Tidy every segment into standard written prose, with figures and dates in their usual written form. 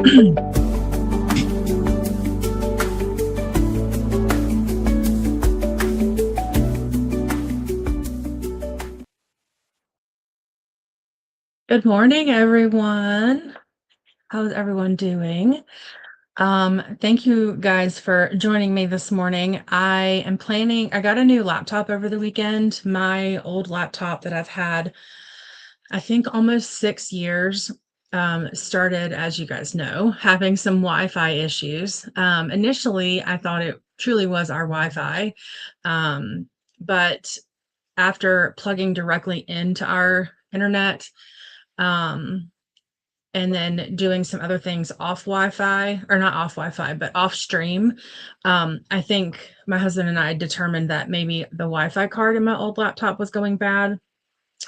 Good morning, everyone. How's everyone doing? Thank you guys for joining me this morning. I got a new laptop over the weekend. My old laptop that I've had, I think almost 6 years, started, as you guys know, having some Wi-Fi issues. Initially, I thought it truly was our Wi-Fi, but after plugging directly into our internet, um, and then doing some other things off Wi-Fi, or not off Wi-Fi, but off stream. I think my husband and I determined that maybe the Wi-Fi card in my old laptop was going bad.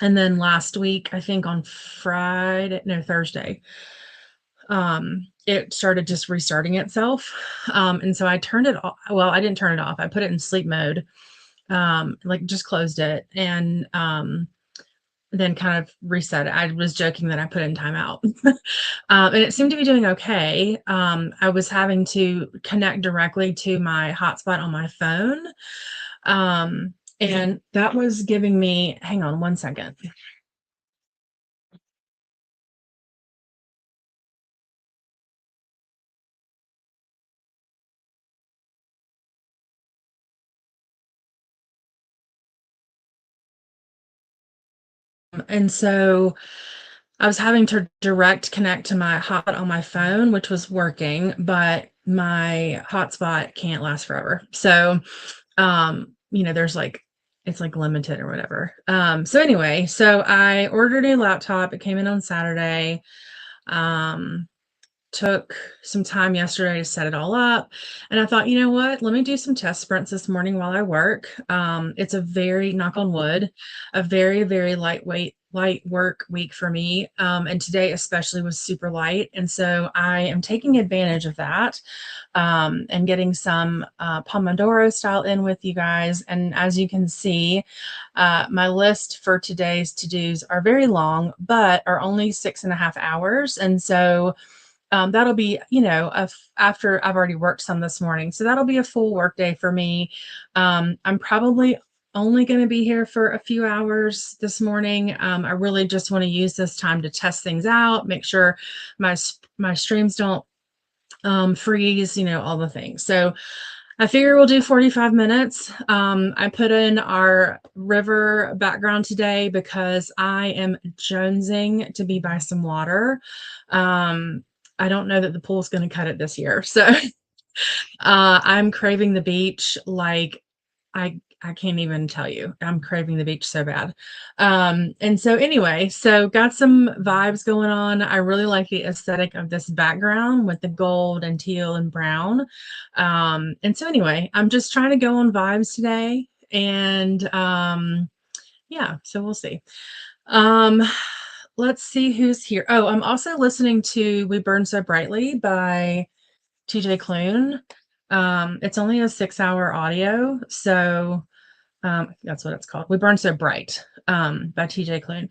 And then last week, I think on Thursday, it started just restarting itself. And so I turned it off. Well, I didn't turn it off. I put it in sleep mode, like just closed it, and then kind of reset it. I was joking that I put it in timeout. And it seemed to be doing okay. I was having to connect directly to my hotspot on my phone. And that was giving me, hang on one second. And so I was having to direct connect to my hotspot on my phone, which was working, but my hotspot can't last forever. So, there's like, it's like limited or whatever. So anyway, so I ordered a laptop. It came in on Saturday. Took some time yesterday to set it all up. And I thought, you know what, let me do some test sprints this morning while I work. It's a very, knock on wood, a very, very light work week for me. And today especially was super light. And so I am taking advantage of that, and getting some Pomodoro-style in with you guys. And as you can see, my list for today's to-dos are very long, but are only 6.5 hours. And so that'll be, after I've already worked some this morning. So that'll be a full work day for me. I'm probably only going to be here for a few hours this morning. I really just want to use this time to test things out, make sure my streams don't freeze, all the things. So I figure we'll do 45 minutes. I put in our river background today because I am jonesing to be by some water. I don't know that the pool's going to cut it this year. So I'm craving the beach. Like I can't even tell you. I'm craving the beach so bad. And so anyway, so got some vibes going on. I really like the aesthetic of this background with the gold and teal and brown. And so anyway, I'm just trying to go on vibes today. And yeah, so we'll see. Let's see who's here. Oh, I'm also listening to We Burn So Brightly by TJ Klune. It's only a 6-hour audio, so that's what it's called. We Burn So Bright, by TJ Klune.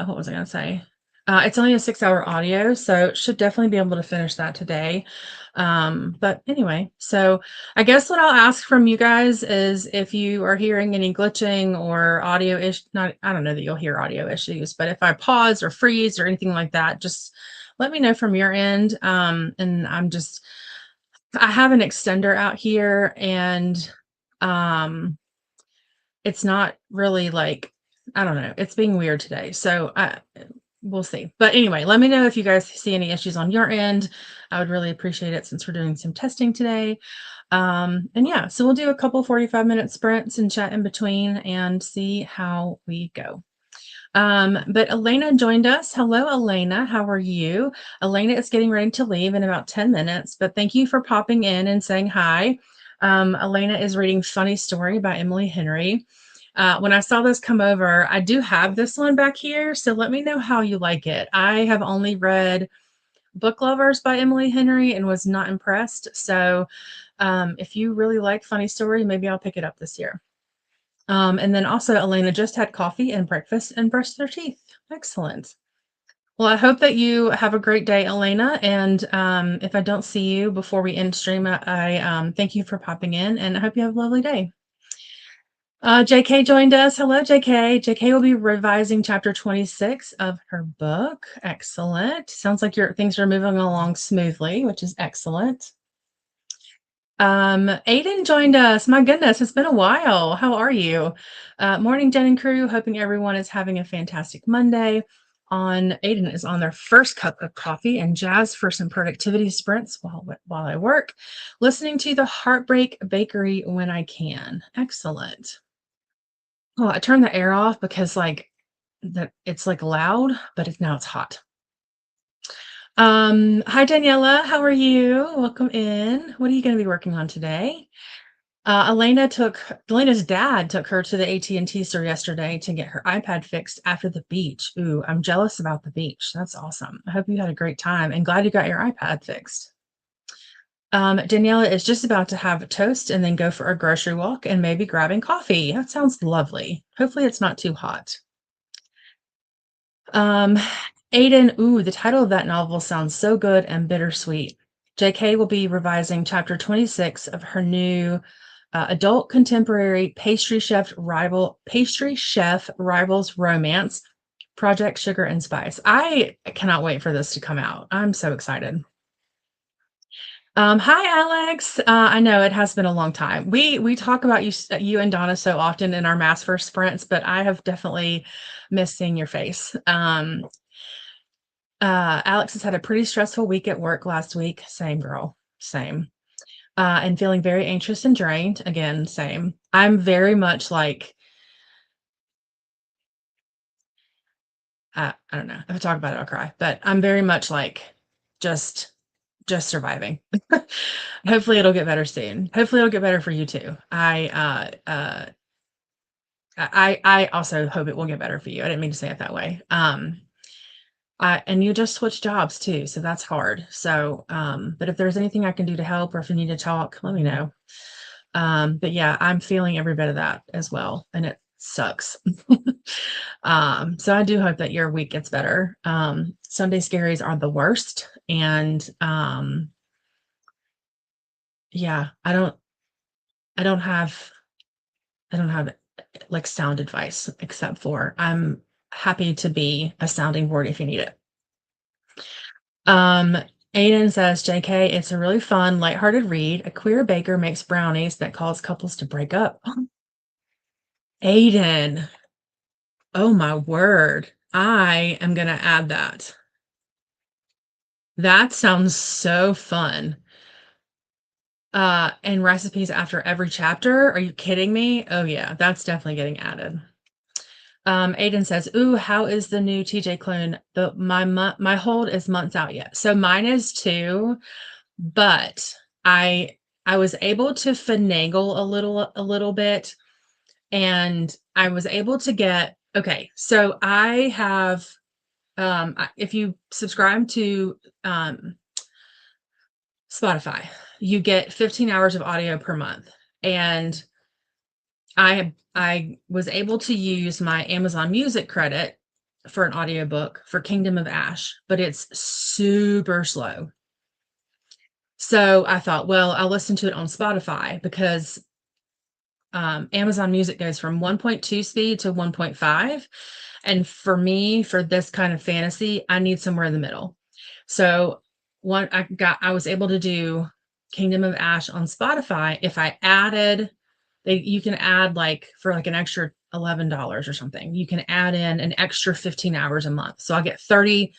What was I going to say? It's only a 6-hour audio, so should definitely be able to finish that today. But anyway, so I guess what I'll ask from you guys is if you are hearing any glitching or audio I don't know that you'll hear audio issues, but if I pause or freeze or anything like that, just let me know from your end. And I have an extender out here, and it's not really like, I don't know, it's being weird today. So we'll see. But anyway, let me know if you guys see any issues on your end. I would really appreciate it since we're doing some testing today. And yeah, so we'll do a couple 45-minute sprints and chat in between and see how we go. But Elena joined us. Hello, Elena. How are you? Elena is getting ready to leave in about 10 minutes, but thank you for popping in and saying hi. Elena is reading Funny Story by Emily Henry. When I saw this come over, I do have this one back here, so let me know how you like it. I have only read Book Lovers by Emily Henry and was not impressed. So if you really like Funny Story, maybe I'll pick it up this year. And then also Elena just had coffee and breakfast and brushed their teeth. Excellent. Well, I hope that you have a great day, Elena. And if I don't see you before we end stream, I thank you for popping in and I hope you have a lovely day. JK joined us. Hello, JK. JK will be revising chapter 26 of her book. Excellent. Sounds like your things are moving along smoothly, which is excellent. Aiden joined us. My goodness, it's been a while. How are you? Morning, Jen and crew. Hoping everyone is having a fantastic Monday. Aiden is on their first cup of coffee and jazz for some productivity sprints while I work, listening to the Heartbreak Bakery when I can. Excellent. Oh, I turned the air off because it's like loud, but now it's hot. Hi Daniela, how are you? Welcome in. What are you going to be working on today? Elena's dad took her to the AT&T store yesterday to get her iPad fixed after the beach. Ooh, I'm jealous about the beach. That's awesome. I hope you had a great time and glad you got your iPad fixed. Daniela is just about to have a toast and then go for a grocery walk and maybe grabbing coffee. That sounds lovely. Hopefully it's not too hot. Aiden, ooh, the title of that novel sounds so good and bittersweet. JK will be revising chapter 26 of her new adult contemporary pastry chef rivals romance, Project Sugar and Spice. I cannot wait for this to come out. I'm so excited. Hi, Alex. I know it has been a long time. We talk about you and Donna so often in our Mass First sprints, but I have definitely missed seeing your face. Alex has had a pretty stressful week at work last week. Same girl, same. And feeling very anxious and drained. Again, same. I'm very much like, I don't know. If I talk about it, I'll cry. But I'm very much like just surviving. Hopefully it'll get better soon. Hopefully it'll get better for you too. I also hope it will get better for you. I didn't mean to say it that way. And you just switched jobs too, so that's hard. So, but if there's anything I can do to help or if you need to talk, let me know. But yeah, I'm feeling every bit of that as well, and it sucks. So I do hope that your week gets better. Sunday scaries are the worst, and yeah, I don't have like sound advice except for I'm happy to be a sounding board if you need it. Aiden says, JK, it's a really fun, lighthearted read. A queer baker makes brownies that cause couples to break up. Aiden, oh my word. I am going to add that. That sounds so fun. And recipes after every chapter. Are you kidding me? Oh yeah, that's definitely getting added. Aiden says, ooh, how is the new TJ clone? My hold is months out yet. So mine is too, but I was able to finagle a little bit, and I was able to get, okay, so I have, if you subscribe to Spotify, you get 15 hours of audio per month. And I was able to use my Amazon Music credit for an audiobook for Kingdom of Ash, but it's super slow. So I thought, well, I'll listen to it on Spotify because Amazon Music goes from 1.2 speed to 1.5. And for me, for this kind of fantasy, I need somewhere in the middle. So I was able to do Kingdom of Ash on Spotify. If I added, you can add for an extra $11 or something. You can add in an extra 15 hours a month. So I'll get 30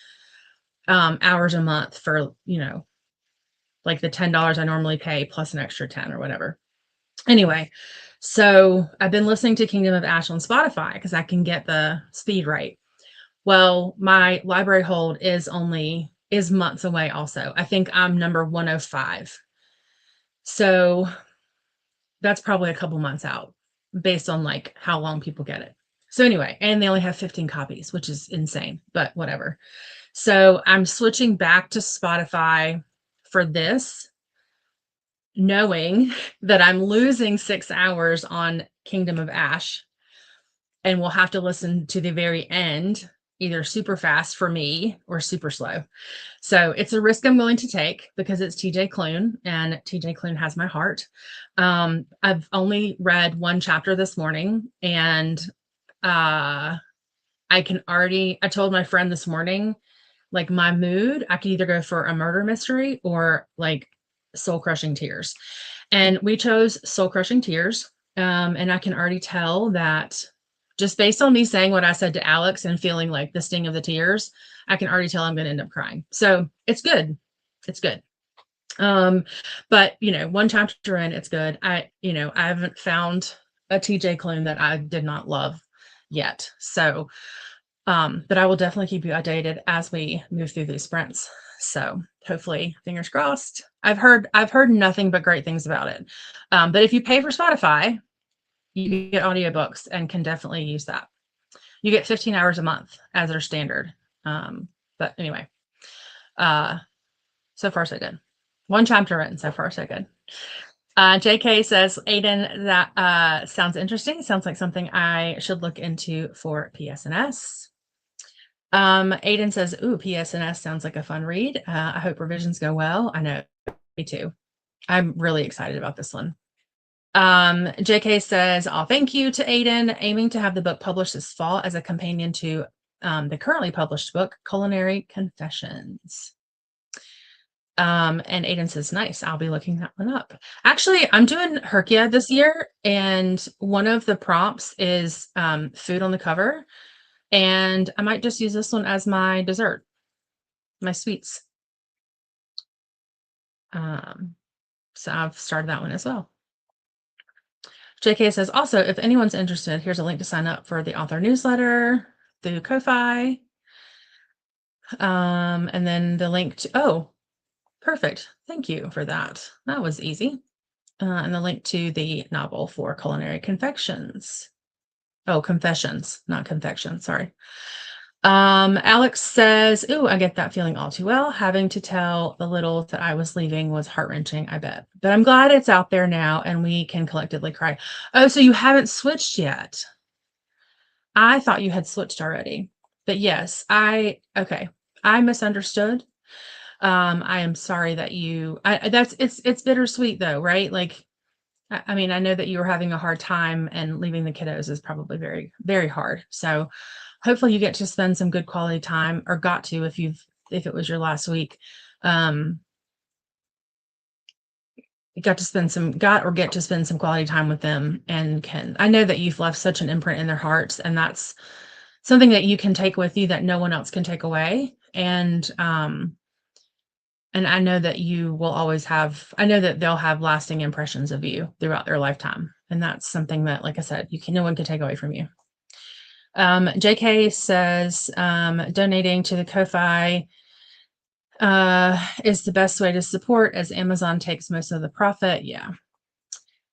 hours a month for, like the $10 I normally pay plus an extra 10 or whatever. Anyway, so I've been listening to Kingdom of Ash on Spotify because I can get the speed right. Well, my library hold is months away also. I think I'm number 105. So that's probably a couple months out based on how long people get it. So anyway, and they only have 15 copies, which is insane, but whatever. So I'm switching back to Spotify for this, knowing that I'm losing 6 hours on Kingdom of Ash and we'll have to listen to the very end either super fast for me or super slow. So it's a risk I'm willing to take because it's TJ Klune, and TJ Klune has my heart. I've only read one chapter this morning, and I told my friend this morning, like my mood, I could either go for a murder mystery or like soul crushing tears. And we chose soul crushing tears. And I can already tell that just based on me saying what I said to Alex and feeling like the sting of the tears, I can already tell I'm going to end up crying. So it's good. It's good. But one chapter in, it's good. I haven't found a TJ Klune that I did not love yet. So, but I will definitely keep you updated as we move through these sprints. So hopefully, fingers crossed. I've heard nothing but great things about it. But if you pay for Spotify, you get audiobooks and can definitely use that. You get 15 hours a month as their standard. But anyway, so far so good. One chapter in, so far so good. JK says, Aiden, that sounds interesting. Sounds like something I should look into for PSNS. Aiden says, ooh, PSNS sounds like a fun read. I hope revisions go well. I know, me too. I'm really excited about this one. JK says, oh, thank you to Aiden, aiming to have the book published this fall as a companion to the currently published book, Culinary Confessions. And Aiden says, nice. I'll be looking that one up. Actually, I'm doing Herkia this year, and one of the prompts is food on the cover. And I might just use this one as my dessert, my sweets. So I've started that one as well. JK says, also, if anyone's interested, here's a link to sign up for the author newsletter through Ko-Fi. And then the link to, oh, perfect. Thank you for that. That was easy. And the link to the novel for Culinary Confections. Oh, Confessions, not Confection. Sorry. Alex says, ooh, I get that feeling all too well. Having to tell the little that I was leaving was heart-wrenching, I bet. But I'm glad it's out there now and we can collectively cry. Oh, so you haven't switched yet. I thought you had switched already. But yes, okay. I misunderstood. I am sorry that it's bittersweet though, right? Like, I mean, I know that you were having a hard time, and leaving the kiddos is probably very, very hard. So hopefully you get to spend some good quality time, or got to, if it was your last week, you get to spend some quality time with them, and I know that you've left such an imprint in their hearts, and that's something that you can take with you that no one else can take away. And I know that you will always I know that they'll have lasting impressions of you throughout their lifetime. And that's something that, like I said, no one can take away from you. JK says, donating to the Ko-Fi is the best way to support, as Amazon takes most of the profit. Yeah.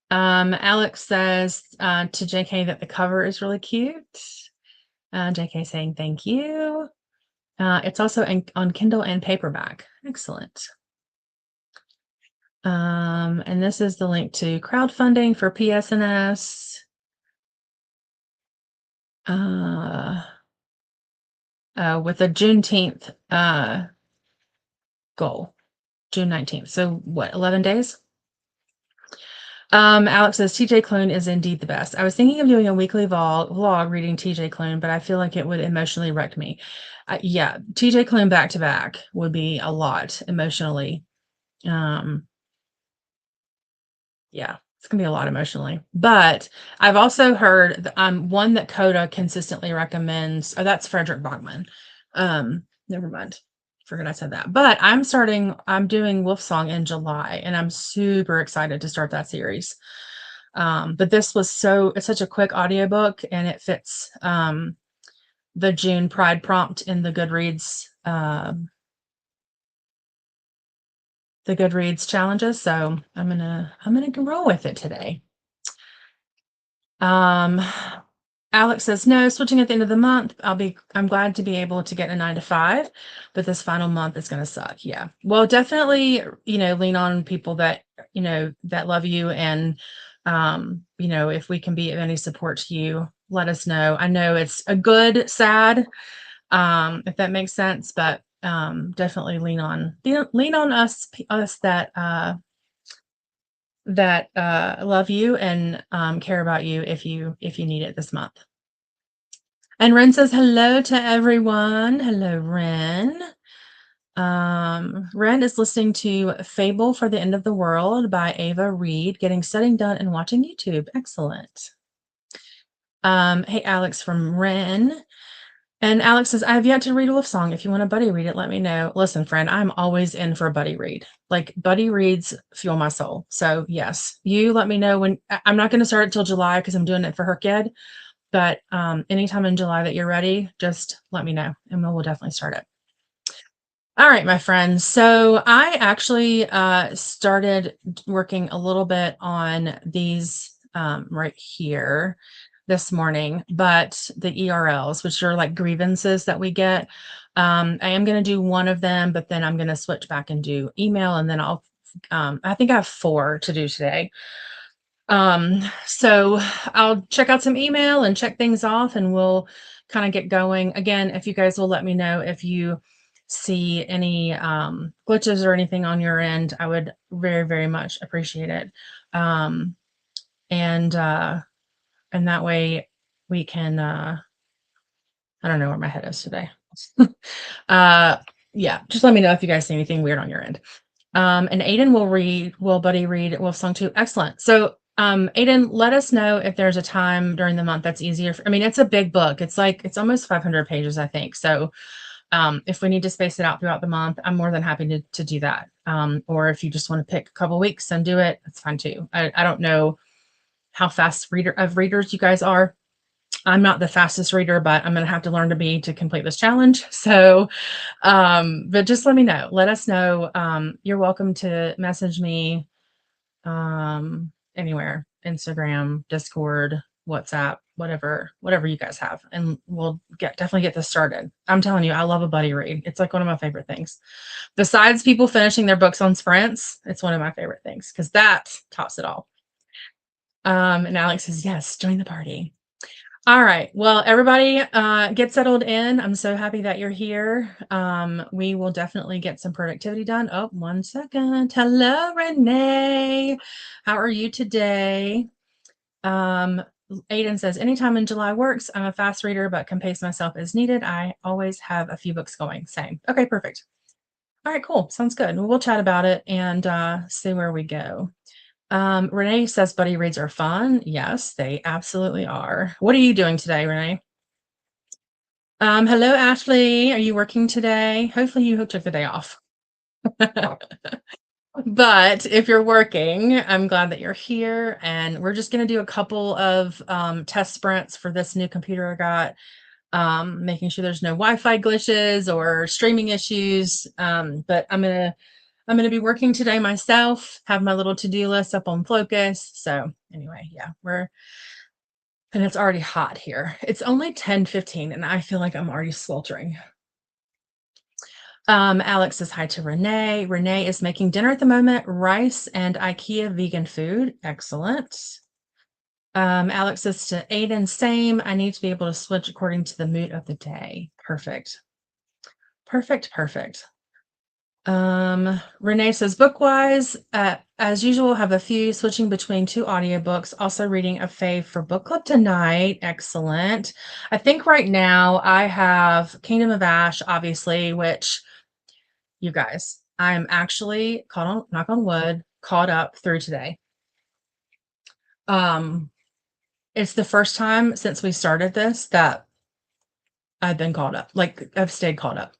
Alex says to JK that the cover is really cute. JK saying thank you. It's also on Kindle and paperback. Excellent. And this is the link to crowdfunding for PSNS. With a Juneteenth goal, June 19th. So what, 11 days? Alex says, TJ Klune is indeed the best. I was thinking of doing a weekly vlog reading TJ Klune, but I feel like it would emotionally wreck me. Yeah, TJ Klune back to back would be a lot emotionally. Yeah, it's gonna be a lot emotionally. But I've also heard one that Coda consistently recommends. Oh, that's Frederick Bachman. Never mind. Forgot I said that. But I'm doing Wolfsong in July, and I'm super excited to start that series. But this was it's such a quick audiobook, and it fits the June Pride prompt in the Goodreads challenges. So I'm gonna roll with it today. Alex says, no, switching at the end of the month. I'm glad to be able to get a 9 to 5, but this final month is going to suck. Yeah. Well, definitely, lean on people that, that love you. And, if we can be of any support to you, let us know. I know it's a good, sad, if that makes sense. But definitely lean on us that love you and care about you if you need it this month. And Ren says hello to everyone. Hello, Ren. Ren is listening to Fable for the End of the World by Ava Reed, getting studying done and watching YouTube. Excellent. Hey, Alex from Ren. And Alex says, I have yet to read Wolfsong. If you want a buddy read it, let me know. Listen, friend, I'm always in for a buddy read. Like buddy reads fuel my soul. So yes, you let me know when. I'm not going to start it till July because I'm doing it for her kid. But anytime in July that you're ready, just let me know and we'll definitely start it. All right, my friends. So I actually started working a little bit on these right here this morning, but the ERLs, which are like grievances that we get. I am going to do one of them, but then I'm going to switch back and do email, and then I think I have 4 to do today. So I'll check out some email and check things off, and we'll kind of get going. Again, if you guys will let me know if you see any glitches or anything on your end, I would very, very much appreciate it. And that way we can I don't know where my head is today. Yeah, just let me know if you guys see anything weird on your end. And Aiden will buddy read Wolfsong 2. Excellent. So Aiden, let us know if there's a time during the month that's easier. I mean, it's a big book. It's almost 500 pages, I think. So if we need to space it out throughout the month, I'm more than happy to do that. Or if you just want to pick a couple weeks and do it, that's fine too. I don't know how fast readers you guys are. I'm not the fastest reader, but I'm going to have to learn to be to complete this challenge. So, but just let me know. Let us know. You're welcome to message me anywhere, Instagram, Discord, WhatsApp, whatever you guys have, and we'll definitely get this started. I'm telling you, I love a buddy read. It's like one of my favorite things. Besides people finishing their books on sprints, it's one of my favorite things because that tops it all. And Alex says, yes, join the party. All right. Well, everybody get settled in. I'm so happy that you're here. We will definitely get some productivity done. Oh, 1 second. Hello, Renee. How are you today? Aiden says, anytime in July works. I'm a fast reader, but can pace myself as needed. I always have a few books going. Same. Okay, perfect. All right, cool. Sounds good. We'll chat about it and see where we go. Renee says buddy reads are fun. Yes, they absolutely are. What are you doing today, Renee? Hello, Ashley. Are you working today? Hopefully you took the day off. But if you're working, I'm glad that you're here. And we're just going to do a couple of test sprints for this new computer I got, making sure there's no Wi-Fi glitches or streaming issues. But I'm gonna be working today myself, have my little to-do list up on Focus. So anyway, yeah, and it's already hot here. It's only 10:15 and I feel like I'm already sweltering. Alex says hi to Renee. Renee is making dinner at the moment, rice and IKEA vegan food. Excellent. Alex says to Aiden, same. I need to be able to switch according to the mood of the day. Perfect. Perfect. Perfect. Renee says book-wise, as usual, have a few switching between 2 audiobooks, also reading a fave for book club tonight. Excellent. I think right now I have Kingdom of Ash, obviously, which you guys, I'm actually knock on wood, caught up through today. It's the first time since we started this that I've been caught up. Like I've stayed caught up.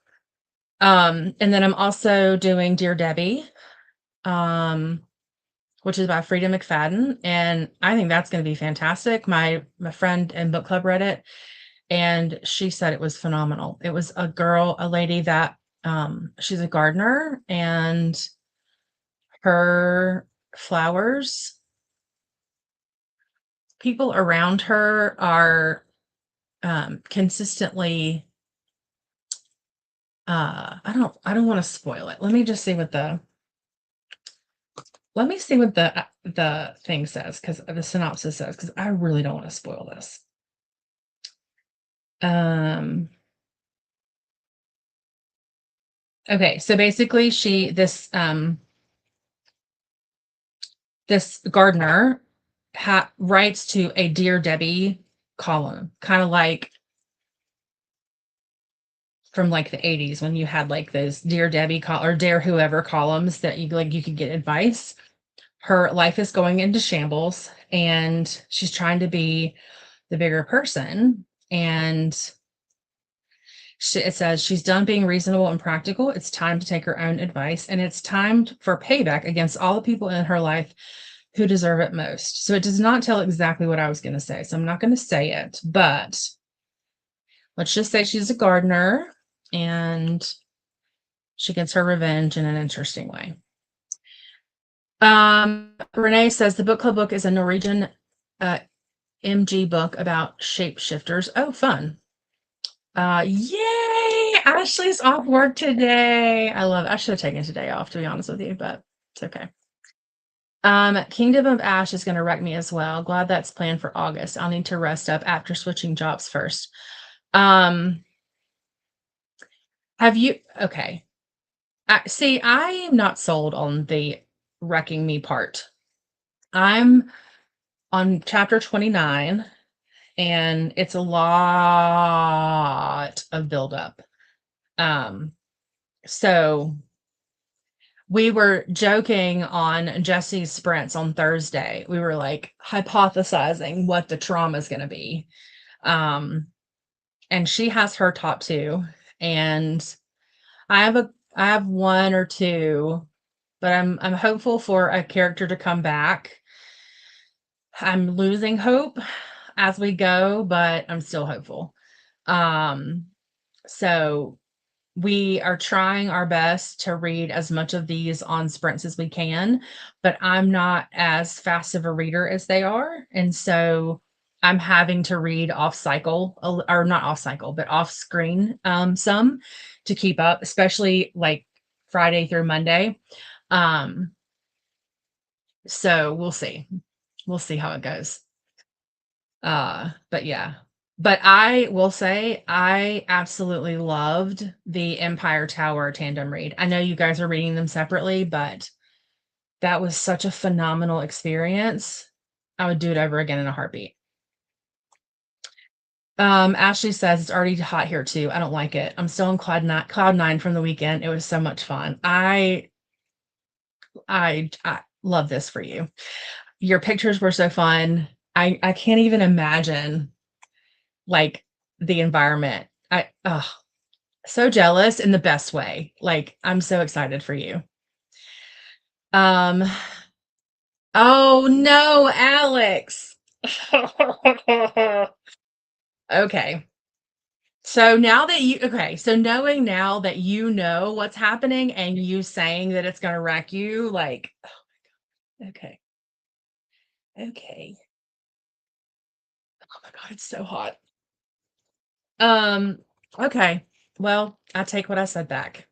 And then I'm also doing Dear Debbie, which is by Frida McFadden, and I think that's going to be fantastic. My friend in book club read it, and she said it was phenomenal. It was a lady that she's a gardener, and her flowers, people around her are consistently. I don't want to spoil it. Let me see what the thing says, because the synopsis says, because I really don't want to spoil this. Okay, so basically this gardener writes to a Dear Debbie column, kind of like from like the 80s when you had like those Dear Debbie or Dare Whoever columns that you could get advice. Her life is going into shambles and she's trying to be the bigger person. And it says she's done being reasonable and practical. It's time to take her own advice, and it's time for payback against all the people in her life who deserve it most. So it does not tell exactly what I was going to say. So I'm not going to say it, but let's just say she's a gardener and she gets her revenge in an interesting way. Renee says the book club book is a Norwegian MG book about shapeshifters. Oh, fun. Yay! Ashley's off work today. I love it. I should have taken today off, to be honest with you, but it's okay. Kingdom of Ash is going to wreck me as well. Glad that's planned for August. I'll need to rest up after switching jobs first. Have you? Okay. See, I am not sold on the wrecking me part. I'm on chapter 29, and it's a lot of buildup. So we were joking on Jesse's sprints on Thursday. We were like hypothesizing what the trauma is going to be. And she has her top two, and I have one or two, but I'm hopeful for a character to come back. I'm losing hope as we go, but I'm still hopeful. So we are trying our best to read as much of these on sprints as we can, but I'm not as fast of a reader as they are. And so I'm having to read off cycle, or not off cycle, but off screen some to keep up, especially like Friday through Monday. So we'll see. We'll see how it goes. But yeah. But I will say I absolutely loved the Empire Tower tandem read. I know you guys are reading them separately, but that was such a phenomenal experience. I would do it over again in a heartbeat. Ashley says it's already hot here too. I don't like it. I'm still on cloud nine from the weekend. It was so much fun. I love this for you. Your pictures were so fun. I can't even imagine like the environment. So jealous in the best way. Like I'm so excited for you. Oh no, Alex. Okay. So knowing now that you know what's happening and you saying that it's gonna wreck you, like, oh my God. Okay. Okay. Oh my God, it's so hot. Okay. Well, I take what I said back.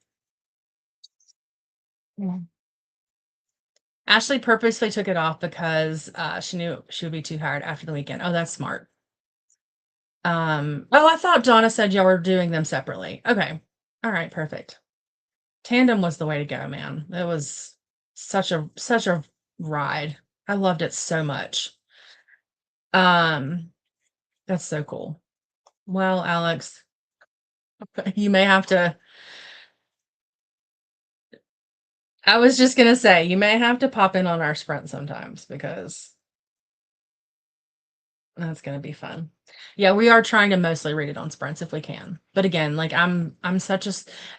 Mm. Ashley purposely took it off because she knew she would be too tired after the weekend. Oh, that's smart. Oh, I thought Donna said y'all were doing them separately. Okay. All right, perfect. Tandem was the way to go, man. It was such a ride. I loved it so much. Um, that's so cool. Well, Alex, you may have to I was just gonna say, you may have to pop in on our sprint sometimes because that's gonna be fun. Yeah, we are trying to mostly read it on sprints if we can. But again, like I'm such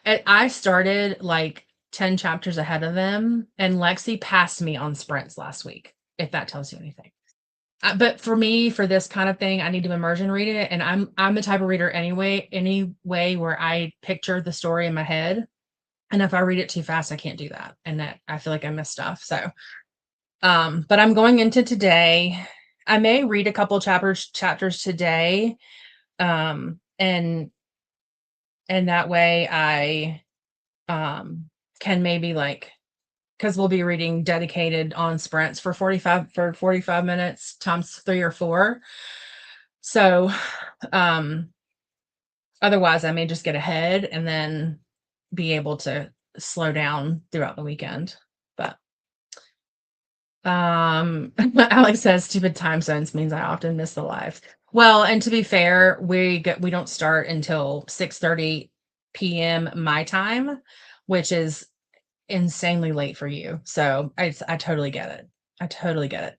I started like 10 chapters ahead of them, and Lexi passed me on sprints last week, if that tells you anything. But for me, for this kind of thing, I need to immersion read it, and I'm the type of reader anyway where I picture the story in my head, and if I read it too fast, I can't do that, and that I feel like I miss stuff. So, but I'm going into today. I may read a couple chapters today, and that way I can maybe like because we'll be reading dedicated on sprints for 45 minutes times 3 or 4. So, otherwise I may just get ahead and then be able to slow down throughout the weekend. But Alex says stupid time zones means I often miss the live. Well, and to be fair, we don't start until 6:30 p.m. my time, which is insanely late for you. So I totally get it. I totally get it.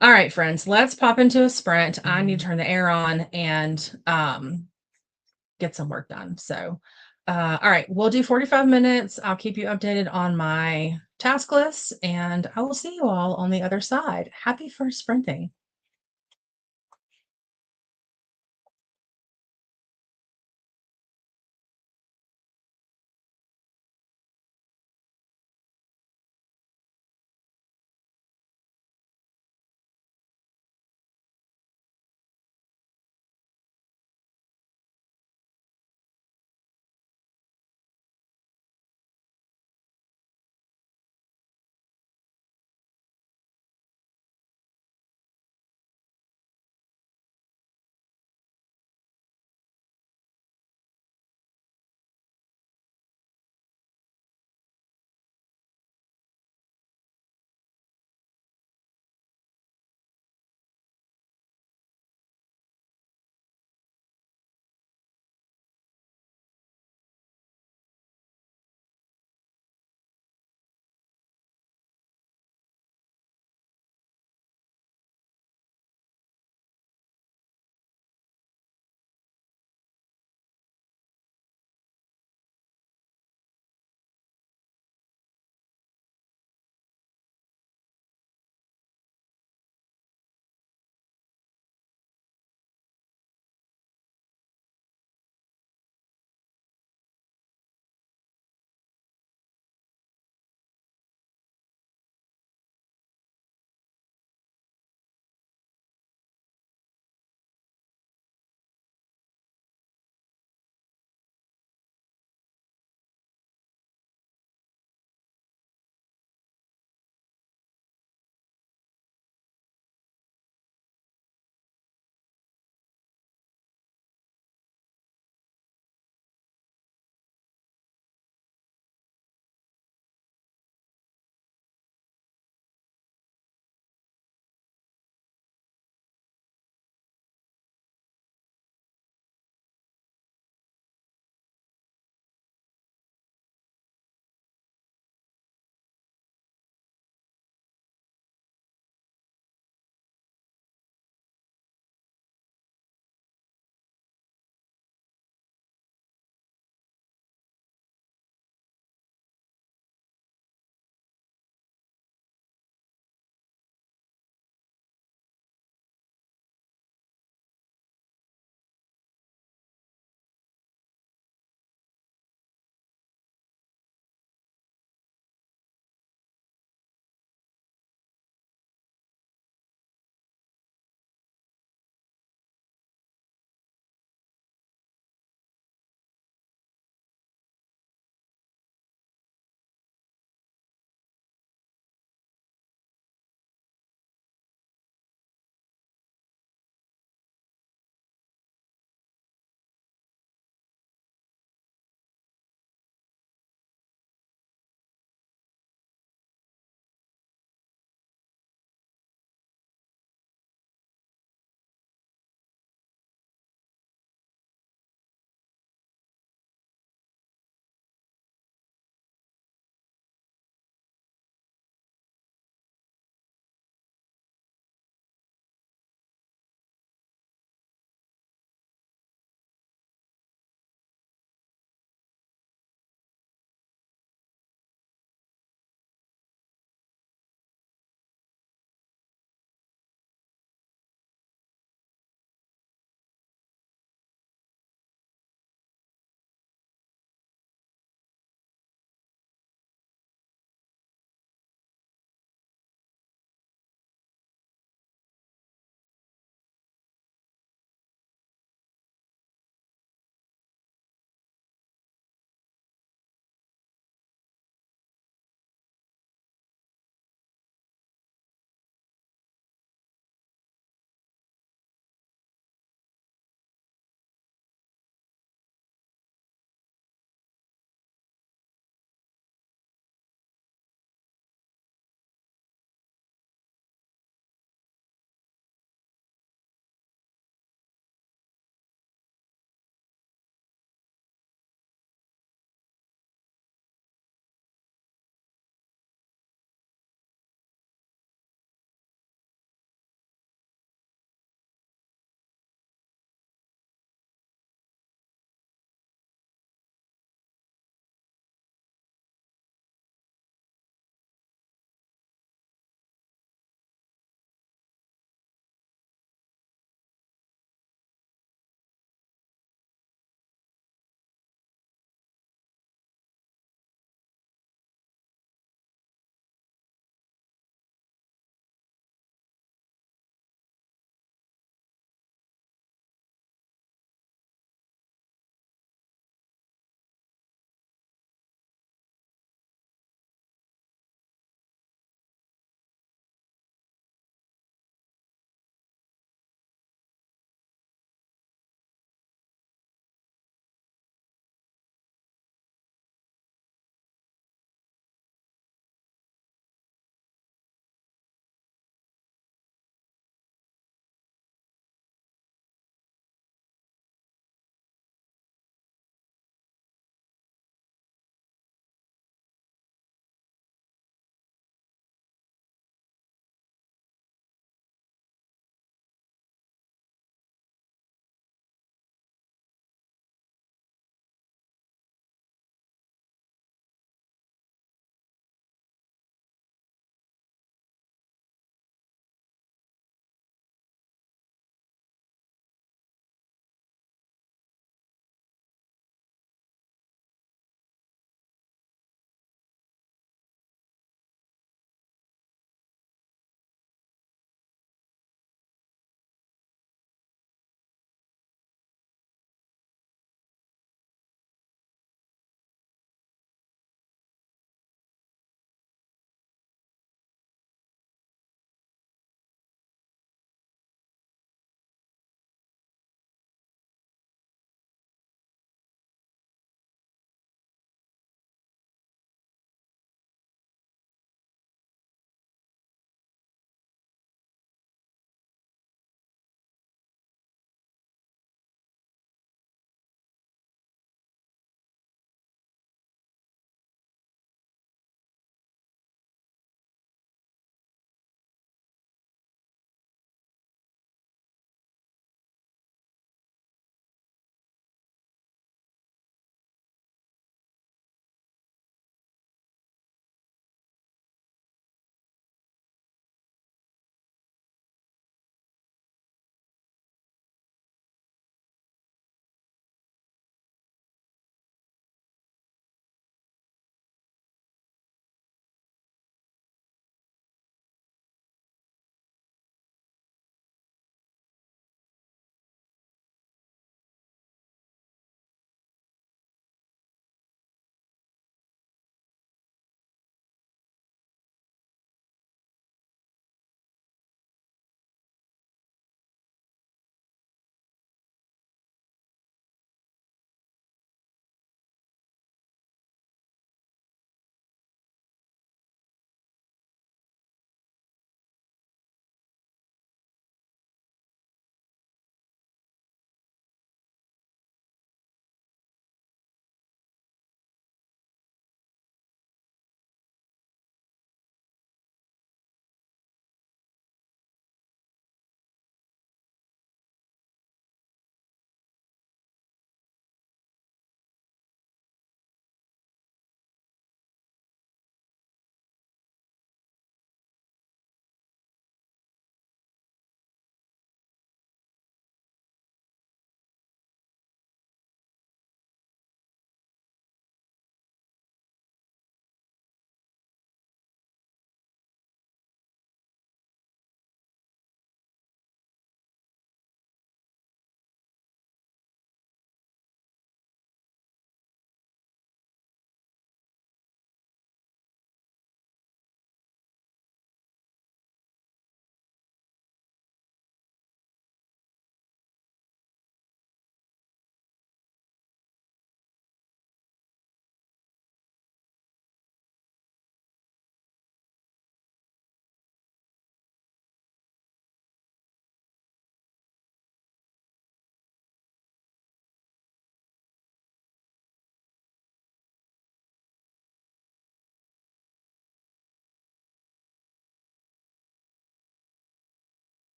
All right, friends, let's pop into a sprint. I need to turn the air on and get some work done. So, all right, we'll do 45 minutes. I'll keep you updated on my task list, and I will see you all on the other side. Happy first sprinting.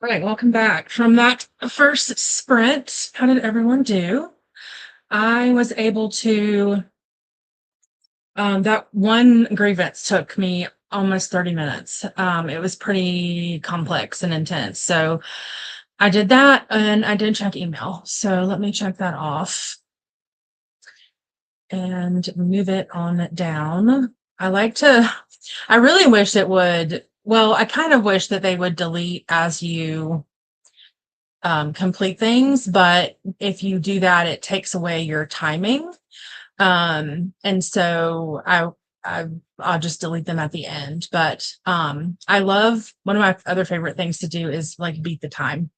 All right, welcome back from that first sprint. How did everyone do? I was able to, that one grievance took me almost 30 minutes. It was pretty complex and intense. So I did that and I did check email. So let me check that off and move it on down. I really wish it would, well, I kind of wish that they would delete as you complete things, but if you do that, it takes away your timing. And so I'll just delete them at the end. But I love, one of my other favorite things to do is like beat the time,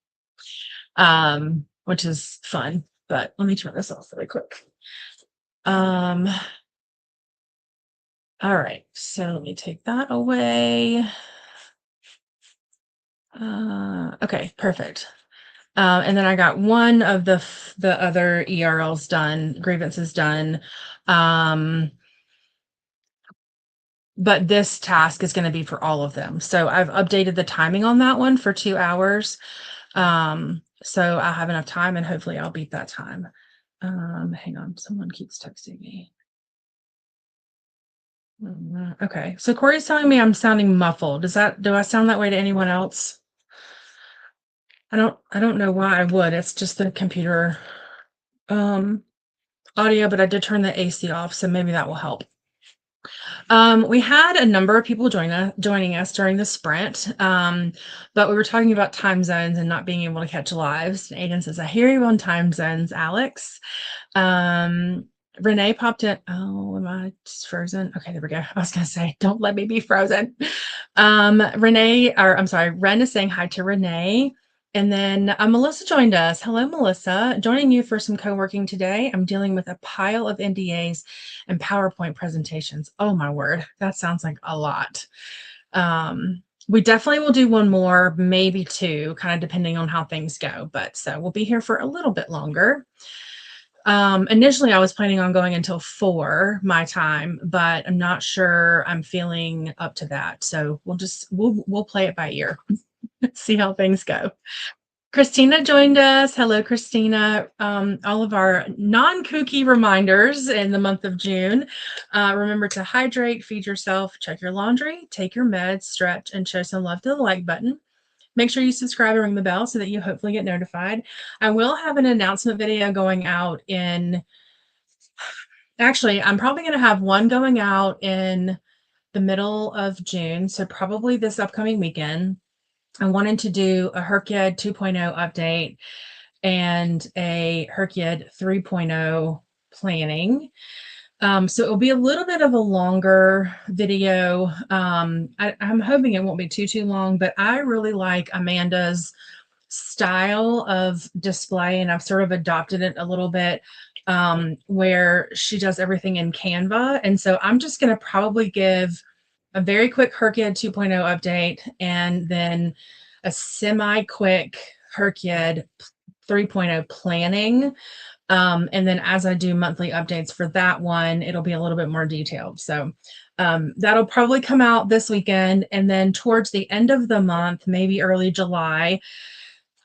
which is fun. But let me turn this off really quick. All right, so let me take that away. Okay, perfect. And then I got one of the other ERLs done, grievances done. But this task is going to be for all of them. So I've updated the timing on that one for 2 hours. So I'll have enough time and hopefully I'll beat that time. Hang on, someone keeps texting me. Okay, so Corey's telling me I'm sounding muffled. Do I sound that way to anyone else? I don't know why I would. It's just the computer audio, but I did turn the AC off, so maybe that will help. We had a number of people joining us during the sprint, but we were talking about time zones and not being able to catch lives. And Aiden says, I hear you on time zones, Alex. Renee popped in. Oh, am I just frozen? Okay, there we go. I was going to say, don't let me be frozen. Ren is saying hi to Renee. And then Melissa joined us. Hello, Melissa. Joining you for some co-working today. I'm dealing with a pile of NDAs and PowerPoint presentations. Oh, my word. That sounds like a lot. We definitely will do one more, maybe two, kind of depending on how things go. But so we'll be here for a little bit longer. Initially, I was planning on going until 4 my time, but I'm not sure I'm feeling up to that. So we'll play it by ear. See how things go. Christina joined us. Hello, Christina. All of our non-kooky reminders in the month of June. Remember to hydrate, feed yourself, check your laundry, take your meds, stretch, and show some love to the like button. Make sure you subscribe and ring the bell so that you hopefully get notified. I will have an announcement video going out actually, I'm probably going to have one going out in the middle of June. So probably this upcoming weekend. I wanted to do a Herkyed 2.0 update and a Herkyed 3.0 planning. So it'll be a little bit of a longer video. I'm hoping it won't be too long, but I really like Amanda's style of display, and I've sort of adopted it a little bit, where she does everything in Canva. And so I'm just going to probably give a very quick Herkyed 2.0 update and then a semi-quick Herkyed 3.0 planning. And then as I do monthly updates for that one, it'll be a little bit more detailed. So that'll probably come out this weekend. And then towards the end of the month, maybe early July,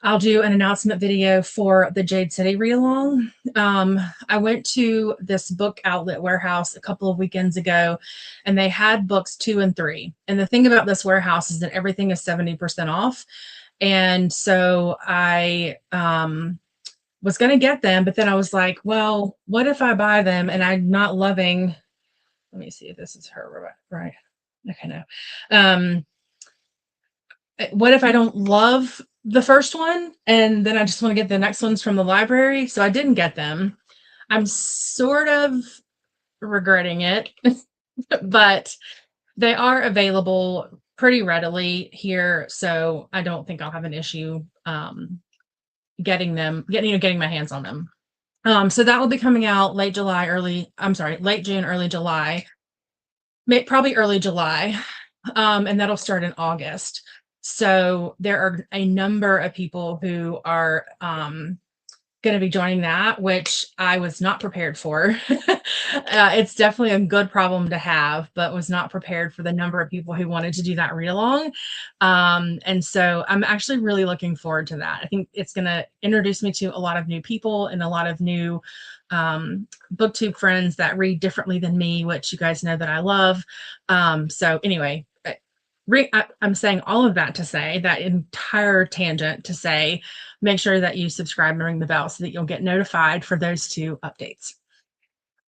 I'll do an announcement video for the Jade City read-along. I went to this book outlet warehouse a couple of weekends ago, and they had books 2 and 3. And the thing about this warehouse is that everything is 70% off. And so I was going to get them, but then I was like, well, what if I buy them and I'm not loving, let me see if this is her, right? Okay, no. What if I don't love the first one and then I just want to get the next ones from the library? So I didn't get them. I'm sort of regretting it, but they are available pretty readily here. So I don't think I'll have an issue getting my hands on them. So that will be coming out late June, early July, probably early July. And that'll start in August. So there are a number of people who are going to be joining that, which I was not prepared for. It's definitely a good problem to have, but was not prepared for the number of people who wanted to do that read along. And so I'm actually really looking forward to that. I think it's going to introduce me to a lot of new people and a lot of new booktube friends that read differently than me, which you guys know that I love. So anyway, I'm saying all of that to say, that entire tangent to say, make sure that you subscribe and ring the bell so that you'll get notified for those two updates.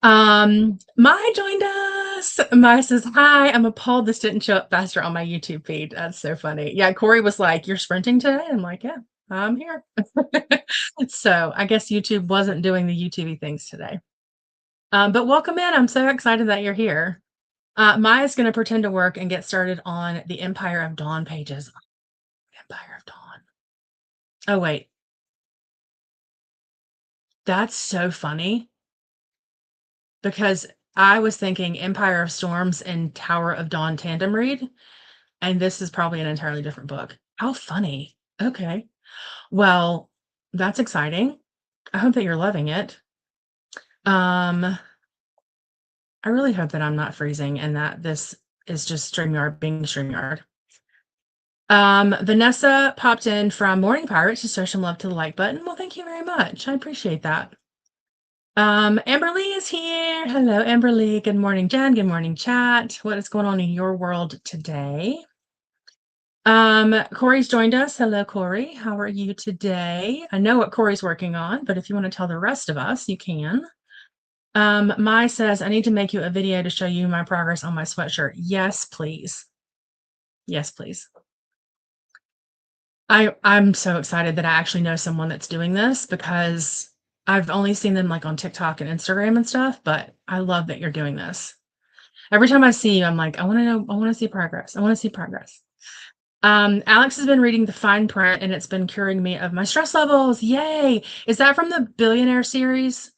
Mai joined us. Mai says, hi, I'm appalled this didn't show up faster on my YouTube feed. That's so funny. Yeah, Corey was like, you're sprinting today? I'm like, yeah, I'm here. So I guess YouTube wasn't doing the YouTubey things today. But welcome in. I'm so excited that you're here. Maya's going to pretend to work and get started on the Empire of Dawn pages. Empire of Dawn. Oh, wait. That's so funny because I was thinking Empire of Storms and Tower of Dawn tandem read, and this is probably an entirely different book. How funny. Okay. Well, that's exciting. I hope that you're loving it. I really hope that I'm not freezing and that this is just StreamYard being StreamYard. Vanessa popped in from Morning Pirate to show some love to the like button. Well, thank you very much. I appreciate that. Amberly is here. Hello, Amberly. Good morning, Jen. Good morning, chat. What is going on in your world today? Corey's joined us. Hello, Corey. How are you today? I know what Corey's working on, but if you want to tell the rest of us, you can. Mai says, I need to make you a video to show you my progress on my sweatshirt. Yes, please. Yes, please. I'm so excited that I actually know someone that's doing this because I've only seen them like on TikTok and Instagram and stuff, but I love that you're doing this. Every time I see you, I'm like, I want to know, I want to see progress. I want to see progress. Alex has been reading the fine print and it's been curing me of my stress levels. Yay. Is that from the Billionaire series?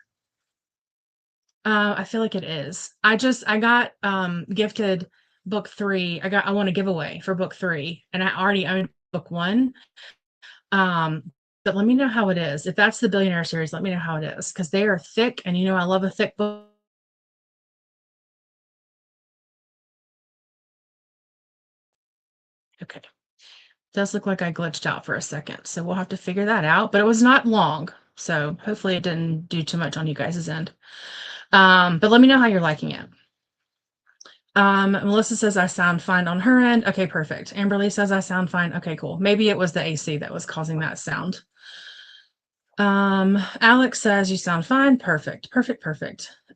I feel like it is. I got gifted book 3. I won a giveaway for book 3 and I already owned book 1. But let me know how it is. If that's the Billionaire series, let me know how it is because they are thick and I love a thick book. Okay. Does look like I glitched out for a second, so we'll have to figure that out, but it was not long, so hopefully it didn't do too much on you guys' end. But let me know how you're liking it. Melissa says I sound fine on her end. Okay, perfect. Amberly says I sound fine. Okay, cool. Maybe it was the AC that was causing that sound. Alex says you sound fine. Perfect.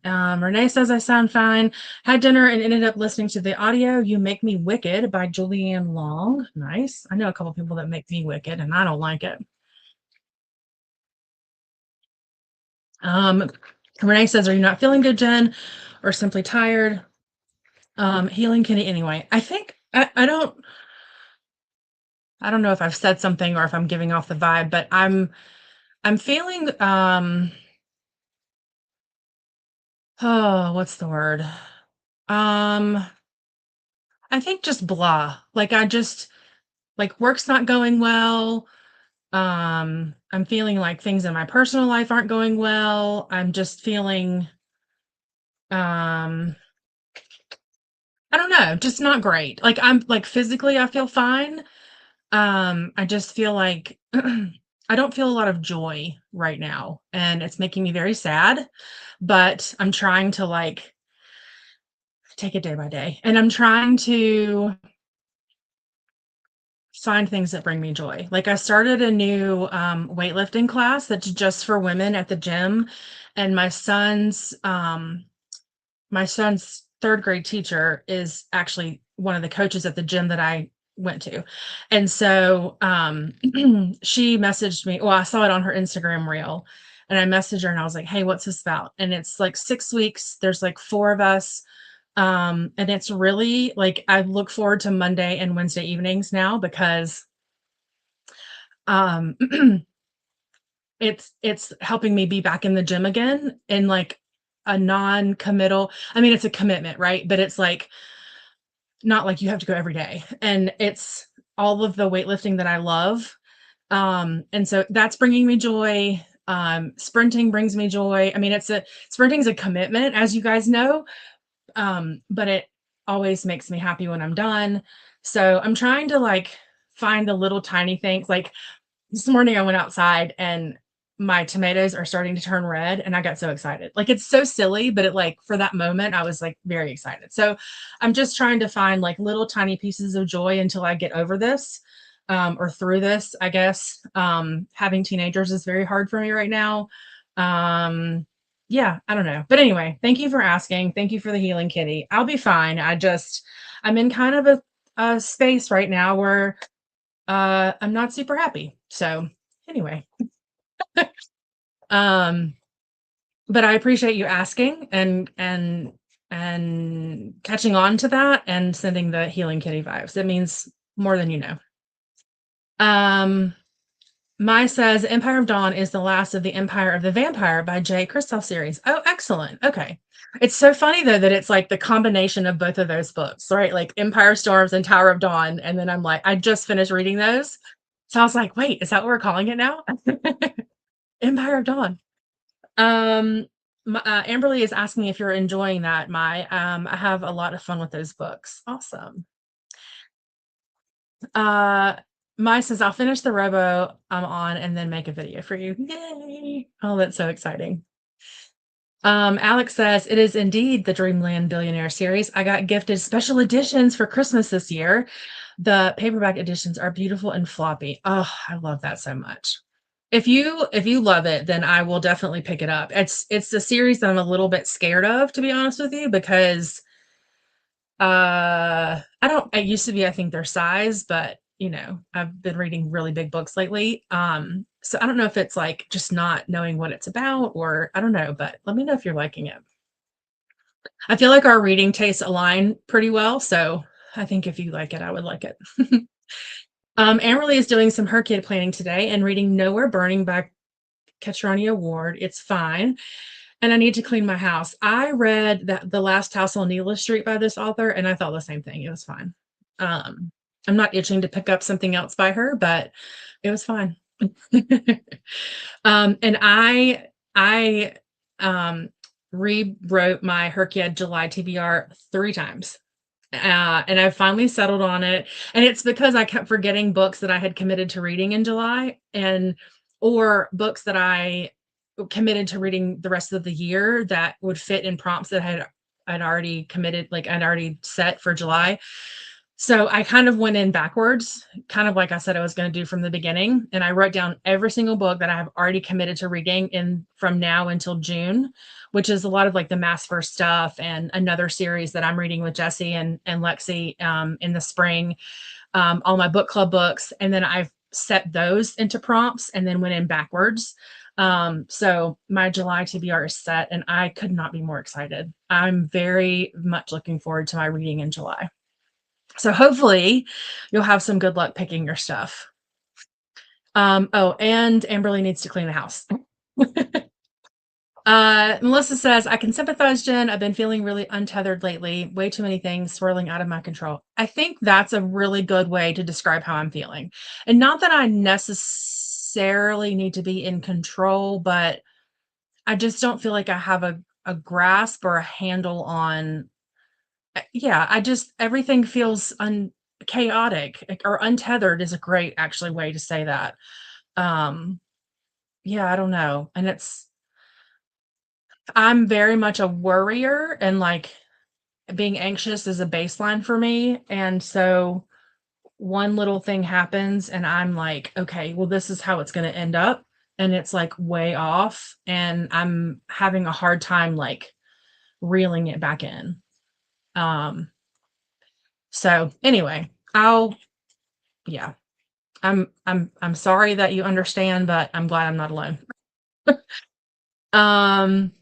Renee says I sound fine. Had dinner and ended up listening to the audio You Make Me Wicked by Julianne Long. Nice. I know a couple people that make me wicked and I don't like it. Renee says, are you not feeling good, Jen, or simply tired? Healing Kenny anyway. I think I don't know if I've said something or if I'm giving off the vibe, but I'm feeling oh, what's the word? I think just blah. Like work's not going well. I'm feeling like things in my personal life aren't going well. I'm just feeling I don't know, just not great. Like I'm like physically I feel fine. I just feel like I don't feel a lot of joy right now and it's making me very sad, but I'm trying to like take it day by day and I'm trying to find things that bring me joy. Like I started a new weightlifting class that's just for women at the gym and my son's 3rd grade teacher is actually one of the coaches at the gym that I went to. And so she messaged me. Well, I saw it on her Instagram reel and I messaged her and I was like, hey, what's this about? And it's like 6 weeks. There's like 4 of us. And it's really like I look forward to Monday and Wednesday evenings now because it's helping me be back in the gym again in like a non-committal. I mean, it's a commitment, right? But it's like not like you have to go every day. And it's all of the weightlifting that I love. And so that's bringing me joy. Sprinting brings me joy. I mean, sprinting's a commitment, as you guys know, but it always makes me happy when I'm done. So I'm trying to like find the little tiny things. Like this morning I went outside and my tomatoes are starting to turn red and I got so excited. Like it's so silly, but it like for that moment I was like very excited. So I'm just trying to find like little tiny pieces of joy until I get over this or through this, I guess. Having teenagers is very hard for me right now. Yeah, I don't know. But anyway, thank you for asking. Thank you for the healing kitty. I'll be fine. I'm in kind of a space right now where I'm not super happy. So anyway, um, but I appreciate you asking and catching on to that and sending the healing kitty vibes. It means more than you know. Um, Mai says Empire of Dawn is the last of the Empire of the Vampire by Jay Kristoff series. Oh, excellent. Okay. It's so funny though that it's like the combination of both of those books, right? Like Empire Storms and Tower of Dawn. And then I'm like, I just finished reading those. So I was like, wait, is that what we're calling it now? Empire of Dawn. Amberly is asking if you're enjoying that. I have a lot of fun with those books. Awesome. Uh, Mai says I'll finish the robo I'm on and then make a video for you. Yay! Oh, that's so exciting. Alex says it is indeed the Dreamland Billionaire series. I got gifted special editions for Christmas this year. The paperback editions are beautiful and floppy. Oh, I love that so much. If you love it, then I will definitely pick it up. It's the series that I'm a little bit scared of, to be honest with you, because I used to be, I think their size, but I've been reading really big books lately. So I don't know if it's like just not knowing what it's about or I don't know, but let me know if you're liking it. I feel like our reading tastes align pretty well, so I think if you like it, I would like it. Amberly is doing some her kid planning today and reading Nowhere Burning by Catrania Ward. It's fine. And I need to clean my house. I read that The Last House on Neela Street by this author, and I thought the same thing. It was fine. I'm not itching to pick up something else by her, but it was fine. And I rewrote my Herkiad July TBR 3 times. And I finally settled on it. And it's because I kept forgetting books that I had committed to reading in July or books that I committed to reading the rest of the year that would fit in prompts that I'd already committed, like I'd already set for July. So I kind of went in backwards, kind of like I said I was going to do from the beginning. And I wrote down every single book that I have already committed to reading from now until June, which is a lot of like the Mass First stuff and another series that I'm reading with Jesse and Lexi in the spring, all my book club books. And then I've set those into prompts and then went in backwards. So my July TBR is set and I could not be more excited. I'm very much looking forward to my reading in July. So hopefully you'll have some good luck picking your stuff. Oh, and Amberly needs to clean the house. Melissa says, I can sympathize, Jen. I've been feeling really untethered lately. Way too many things swirling out of my control. I think that's a really good way to describe how I'm feeling. And not that I necessarily need to be in control, but I just don't feel like I have a grasp or a handle on yeah, everything feels chaotic or untethered is a great actually way to say that. Um, yeah, I don't know. And I'm very much a worrier and like being anxious is a baseline for me. And so one little thing happens and I'm like, okay, well, this is how it's going to end up. And it's like way off. And I'm having a hard time like reeling it back in. So anyway, yeah, I'm sorry that you understand, but I'm glad I'm not alone. Um,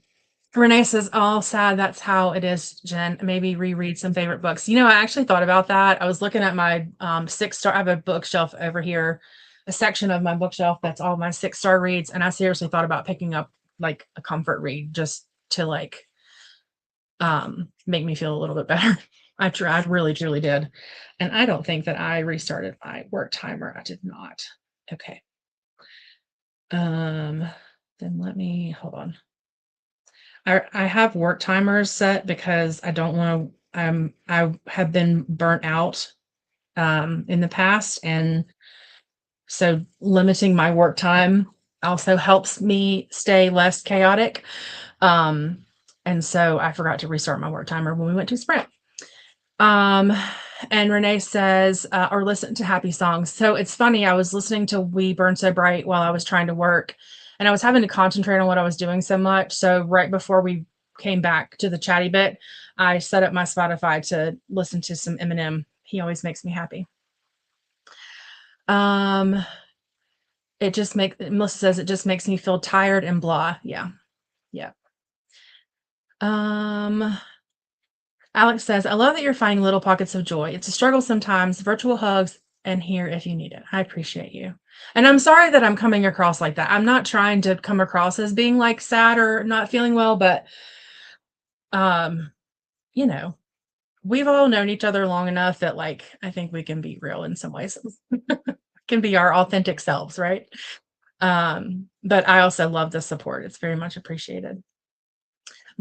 Renee says, "Oh, sad. That's how it is, Jen. Maybe reread some favorite books." I actually thought about that. I was looking at my 6-star. I have a bookshelf over here, a section of my bookshelf that's all my 6-star reads, and I seriously thought about picking up like a comfort read just to like make me feel a little bit better. I tried, really, truly did. And I don't think that I restarted my work timer. I did not. Okay. Then let me hold on. I have work timers set because I don't want to. I have been burnt out in the past, and so limiting my work time also helps me stay less chaotic. Um, and so I forgot to restart my work timer when we went to sprint. Um, and Renee says, or listen to happy songs. So it's funny, I was listening to We Burn So Bright while I was trying to work, and I was having to concentrate on what I was doing so much. So right before we came back to the chatty bit, I set up my Spotify to listen to some Eminem. He always makes me happy. Um, it just makes Melissa says it just makes me feel tired and blah. Yeah. Yeah. Um, Alex says, I love that you're finding little pockets of joy. It's a struggle sometimes. Virtual hugs and here if you need it. I appreciate you. And I'm sorry that I'm coming across like that. I'm not trying to come across as being like sad or not feeling well, but um, you know, we've all known each other long enough that like I think we can be real in some ways. Can be our authentic selves, right? But I also love the support. It's very much appreciated.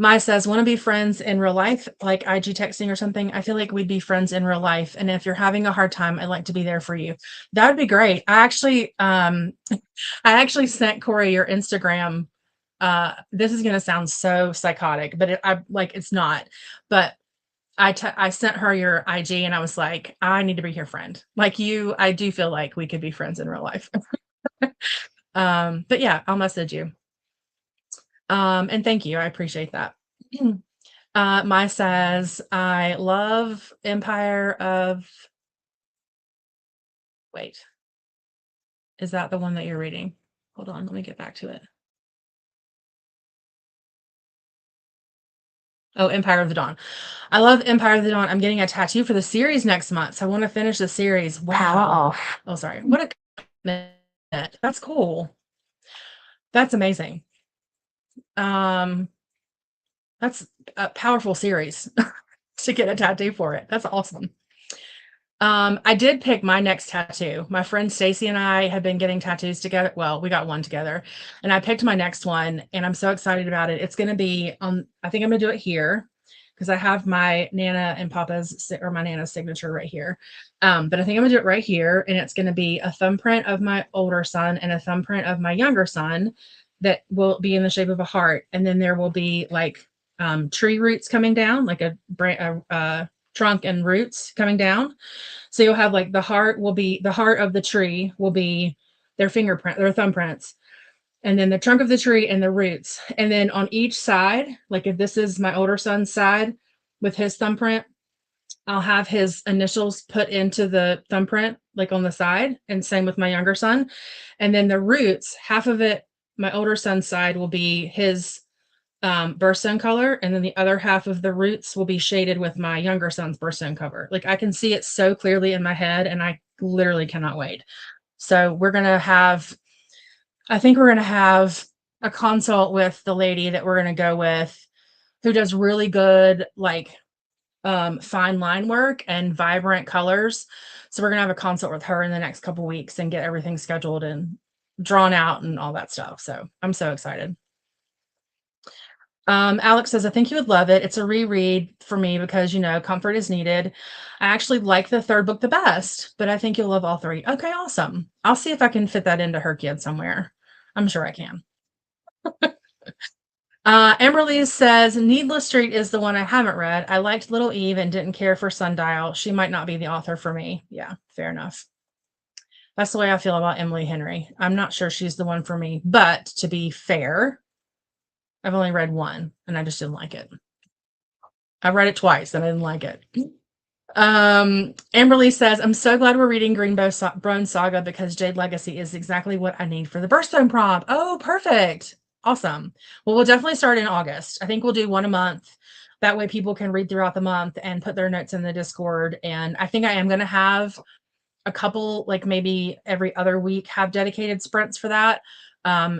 Mai says, want to be friends in real life, like IG texting or something. I feel like we'd be friends in real life. And if you're having a hard time, I'd like to be there for you. That would be great. I actually sent Corey your Instagram. This is going to sound so psychotic, but it's not. But I sent her your IG and I was like, I need to be your friend. Like you, I do feel like we could be friends in real life. But yeah, I'll message you. And thank you. I appreciate that. Mai says, I love Empire of. Wait, is that the one that you're reading? Hold on, let me get back to it. Oh, Empire of the Dawn. I love Empire of the Dawn. I'm getting a tattoo for the series next month. So I want to finish the series. Wow. Oh, sorry. What a commitment. That's cool. That's amazing. That's a powerful series to get a tattoo for it. That's awesome. I did pick my next tattoo. My friend Stacy and I have been getting tattoos together. Well, we got one together, and I picked my next one, and I'm so excited about it. It's going to be on. I think I'm going to do it here because I have my Nana and Papa's or my Nana's signature right here. But I think I'm going to do it right here, and it's going to be a thumbprint of my older son and a thumbprint of my younger son that will be in the shape of a heart, and then there will be like tree roots coming down, like a trunk and roots coming down. So you'll have like the heart of the tree will be their thumbprints, and then the trunk of the tree and the roots. And then on each side, like if this is my older son's side with his thumbprint, I'll have his initials put into the thumbprint, like on the side, and same with my younger son. And then the roots, half of it, my older son's side will be his birthstone color, and then the other half of the roots will be shaded with my younger son's birthstone cover. Like I can see it so clearly in my head, and I literally cannot wait. So I think we're gonna have a consult with the lady that we're gonna go with, who does really good like fine line work and vibrant colors. So we're gonna have a consult with her in the next couple weeks and get everything scheduled and drawn out and all that stuff. So I'm so excited. Alex says, I think you would love it. It's a reread for me because, comfort is needed. I actually like the third book the best, but I think you'll love all three. Okay, awesome. I'll see if I can fit that into her kid somewhere. I'm sure I can. Amberly says, Needless Street is the one I haven't read. I liked Little Eve and didn't care for Sundial. She might not be the author for me. Yeah, fair enough. That's the way I feel about Emily Henry. I'm not sure she's the one for me, but to be fair, I've only read one and I just didn't like it. I read it twice and I didn't like it. Amberly says, I'm so glad we're reading Greenbone Saga because Jade Legacy is exactly what I need for the birthstone prompt. Oh, perfect. Awesome. Well, we'll definitely start in August. I think we'll do one a month. That way people can read throughout the month and put their notes in the Discord. And I think I am going to have a couple, like maybe every other week, have dedicated sprints for that,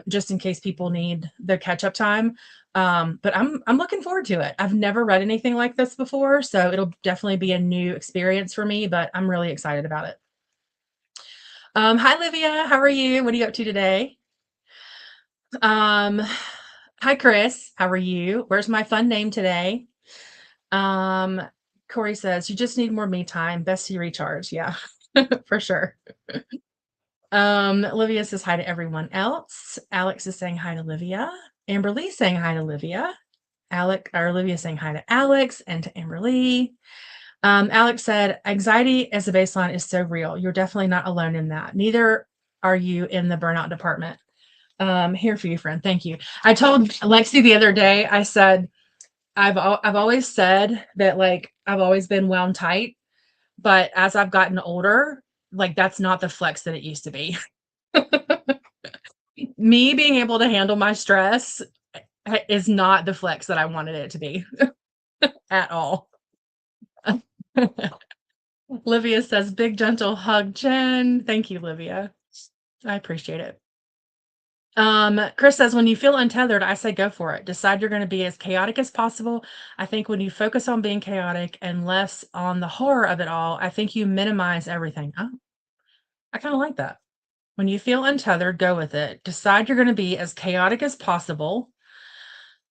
just in case people need the catch-up time. But I'm looking forward to it. I've never read anything like this before, so it'll definitely be a new experience for me, but I'm really excited about it. Hi, Livia. How are you? What are you up to today? Um, Hi, Chris. How are you? Where's my fun name today? Um, Corey says, you just need more me time. Bestie recharge. Yeah, for sure. Olivia says hi to everyone else. Alex is saying hi to Olivia. Amber Lee saying hi to Olivia. Olivia saying hi to Alex and to Amber Lee. Alex said, anxiety as a baseline is so real. You're definitely not alone in that. Neither are you in the burnout department. Here for you, friend. Thank you. I told Lexi the other day, I said, I've always said that like I've always been wound tight, but as I've gotten older, like that's not the flex that it used to be. Me being able to handle my stress is not the flex that I wanted it to be at all. Livia says, big gentle hug, Jen. Thank you, Livia. I appreciate it. Chris says, when you feel untethered, I say go for it. Decide you're going to be as chaotic as possible. I think when you focus on being chaotic and less on the horror of it all, I think you minimize everything. Oh, I kind of like that. When you feel untethered, go with it. Decide you're going to be as chaotic as possible.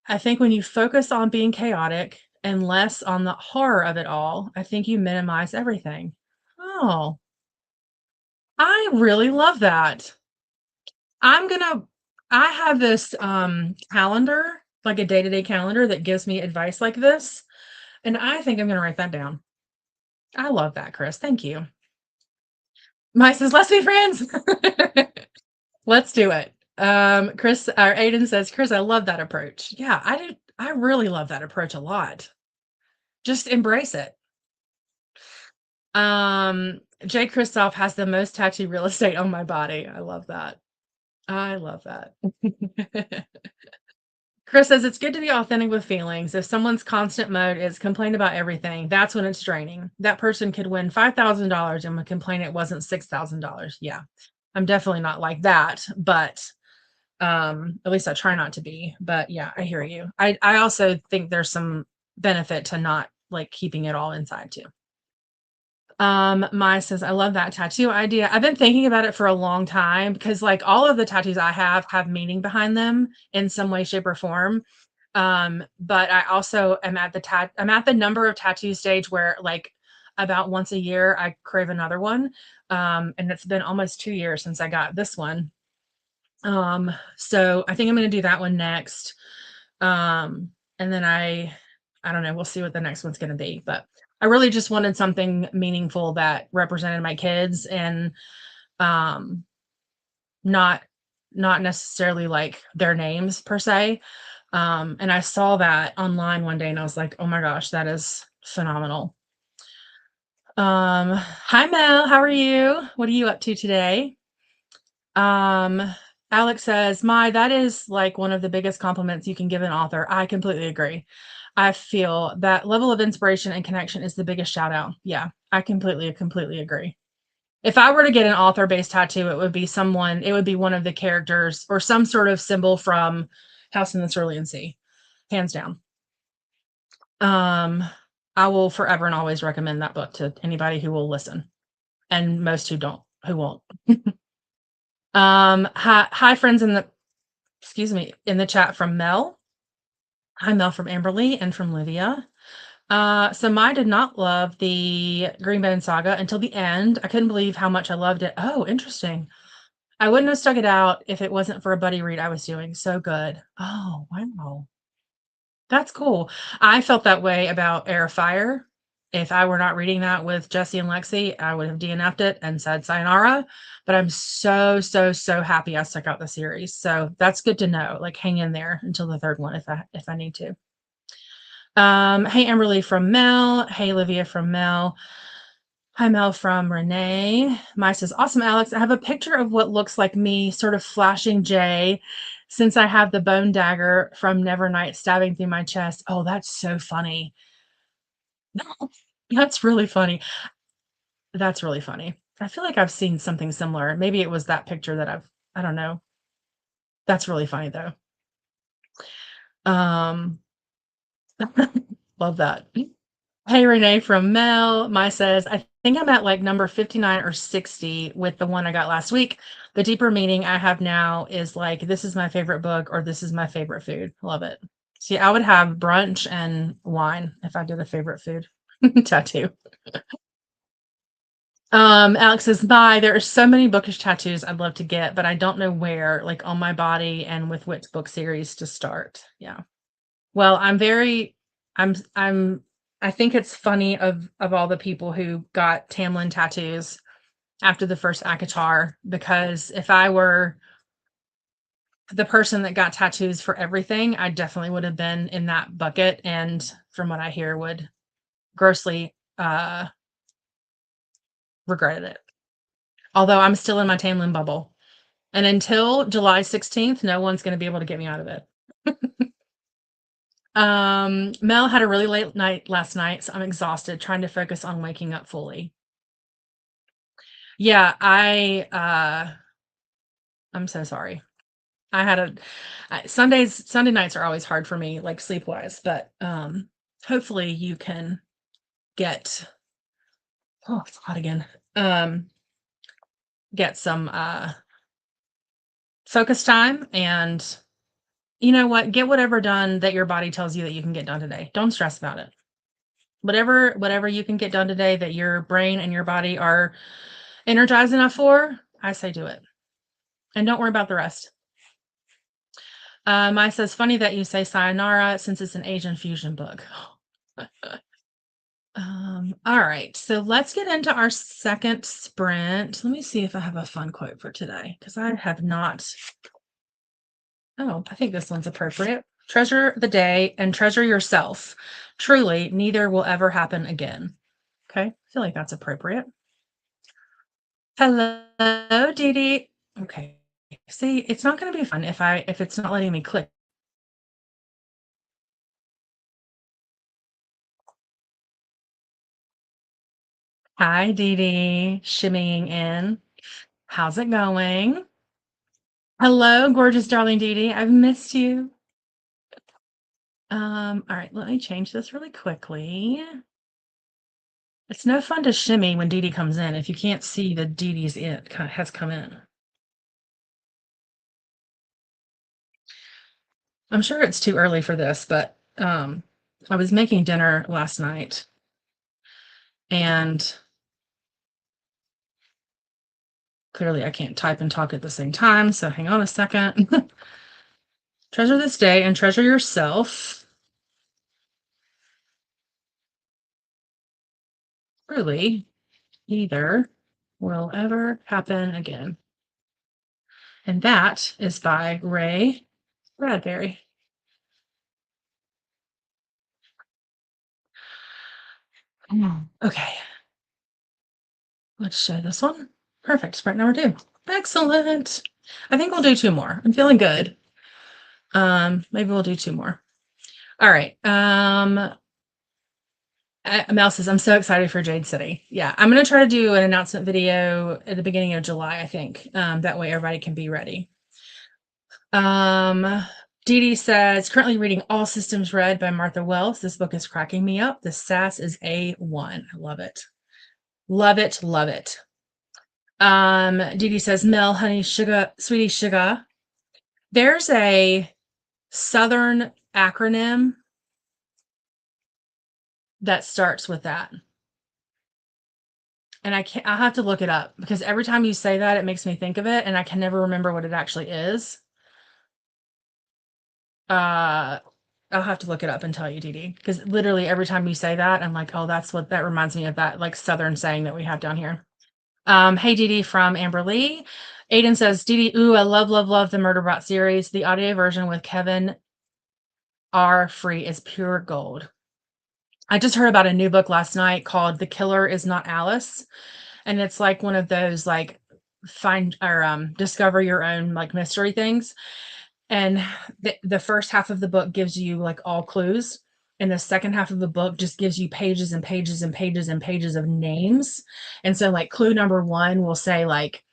I think when you focus on being chaotic and less on the horror of it all, I think you minimize everything. Oh, I really love that. I'm gonna I have this calendar, like a day-to-day calendar that gives me advice like this, and I think I'm gonna write that down. I love that, Chris. Thank you. Mike says, let's be friends. Let's do it. Chris or Aiden says, Chris, I love that approach. Yeah, I do. I really love that approach a lot. Just embrace it. Jay Kristoff has the most tattoo real estate on my body. I love that. I love that. Chris says it's good to be authentic with feelings. If someone's constant mode is complain about everything, that's when it's draining. That person could win $5,000 and would complain it wasn't $6,000. Yeah, I'm definitely not like that, but at least I try not to be. But yeah, I hear you. I also think there's some benefit to not like keeping it all inside too. Maya says, I love that tattoo idea. I've been thinking about it for a long time because like all of the tattoos I have meaning behind them in some way, shape, or form. But I also am at I'm at the number of tattoo stage where like about once a year I crave another one. And it's been almost 2 years since I got this one. So I think I'm gonna do that one next. And then I don't know, we'll see what the next one's gonna be, but I really just wanted something meaningful that represented my kids and um not not necessarily like their names per se. And I saw that online one day and I was like, oh my gosh, that is phenomenal. Hi Mel, how are you? What are you up to today? Um, Alex says, My, that is like one of the biggest compliments you can give an author. I completely agree. I feel that level of inspiration and connection is the biggest shout out. Yeah, I completely agree. If I were to get an author based tattoo, it would be one of the characters or some sort of symbol from House in the Cerulean Sea, hands down. Um, I will forever and always recommend that book to anybody who will listen, and most who won't. Hi friends in the chat from Mel. Hi Mel from Amberly and from Livia. So Mai did not love the Green Bone Saga until the end. I couldn't believe how much I loved it. Oh, interesting. I wouldn't have stuck it out if it wasn't for a buddy read I was doing. So good. Oh, wow. That's cool. I felt that way about Air of Fire. If I were not reading that with Jesse and Lexi, I would have DNF'd it and said sayonara. But I'm so happy I stuck out the series. So that's good to know. Like hang in there until the third one if I need to. Hey Amberly from Mel. Hey Olivia from Mel. Hi Mel from Renee. Mai says, awesome, Alex. I have a picture of what looks like me sort of flashing Jay since I have the bone dagger from Nevernight stabbing through my chest. Oh, that's so funny. That's really funny. That's really funny. I feel like I've seen something similar. Maybe it was that picture that I don't know. That's really funny though. Um, love that. Hey, Renee from Mel. Mai says, I think I'm at like number 59 or 60 with the one I got last week. The deeper meaning I have now is like, this is my favorite book or this is my favorite food. Love it. See, I would have brunch and wine if I did a favorite food tattoo. Alex says, bye. There are so many bookish tattoos I'd love to get, but I don't know where, like on my body and with which book series to start. Yeah. Well, I think it's funny of all the people who got Tamlin tattoos after the first ACOTAR, because if I were the person that got tattoos for everything, I definitely would have been in that bucket, and from what I hear, would grossly regretted it. Although I'm still in my Tamlin bubble. And until July 16th, no one's going to be able to get me out of it. Mel had a really late night last night, so I'm exhausted trying to focus on waking up fully. Yeah, I'm so sorry. I had Sunday nights are always hard for me, like sleep-wise, but hopefully you can get it's hot again. Get some focus time, and you know what? Get whatever done that your body tells you that you can get done today. Don't stress about it. Whatever you can get done today that your brain and your body are energized enough for, I say do it. And don't worry about the rest. Maya says, funny that you say sayonara since it's an Asian fusion book. All right, so let's get into our second sprint. Let me see if I have a fun quote for today, because I have not. Oh, I think this one's appropriate. Treasure the day and treasure yourself. Truly, neither will ever happen again. Okay, I feel like that's appropriate. Hello, Dee Dee. Okay, see, it's not going to be fun if it's not letting me click. Hi, Dee Dee, shimmying in. How's it going? Hello, gorgeous darling Dee Dee. I've missed you. All right, let me change this really quickly. It's no fun to shimmy when Dee Dee comes in if you can't see that Dee Dee's has come in. I'm sure it's too early for this, but I was making dinner last night, and clearly I can't type and talk at the same time, so hang on a second. Treasure this day and treasure yourself. Really, neither will ever happen again. And that is by Ray Bradbury. Okay. Let's show this one. Perfect. Sprint number 2. Excellent. I think we'll do 2 more. I'm feeling good. Maybe we'll do 2 more. All right. Mel says, I'm so excited for Jade City. Yeah, I'm going to try to do an announcement video at the beginning of July, I think. That way everybody can be ready. Dee Dee says, currently reading All Systems Red by Martha Wells. This book is cracking me up. The sass is A1. I love it. Love it. Love it. Dee Dee says, Mel, honey, sugar, sweetie, sugar. There's a Southern acronym that starts with that. And I'll have to look it up, because every time you say that, it makes me think of it, and I can never remember what it actually is. I'll have to look it up and tell you, Dee Dee, because literally every time you say that, I'm like, oh, that reminds me of that like Southern saying that we have down here. Hey, Dee Dee from Amber Lee. Aiden says, Dee Dee, ooh, I love, love, love the Murderbot series. The audio version with Kevin R. Free is pure gold. I just heard about a new book last night called The Killer Is Not Alice. And it's like one of those like find or discover your own like mystery things. And the first half of the book gives you like all clues. And the second half of the book just gives you pages and pages and pages and pages of names. And so like clue number 1 will say like,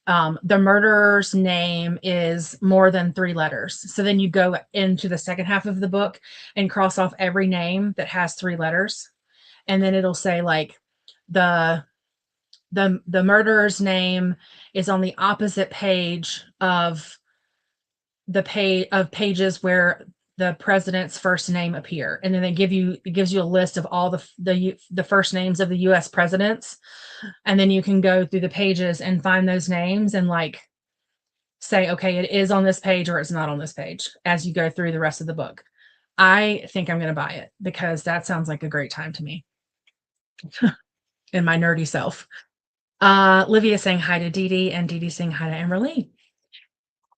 the murderer's name is more than 3 letters. So then you go into the second half of the book and cross off every name that has 3 letters. And then it'll say like the the murderer's name is on the opposite page of pages where the president's first name appear, and then it gives you a list of all the first names of the US presidents, and then you can go through the pages and find those names and like say, okay, it is on this page or it's not on this page as you go through the rest of the book. I think I'm going to buy it because that sounds like a great time to me in my nerdy self. Livia saying hi to Dee Dee, and Dee Dee saying hi to Emerly.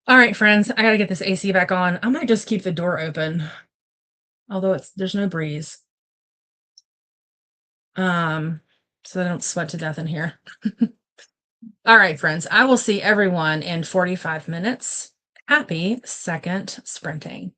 All right, friends, I got to get this AC back on. I might just keep the door open, although there's no breeze. So I don't sweat to death in here. All right, friends, I will see everyone in 45 minutes. Happy second sprinting.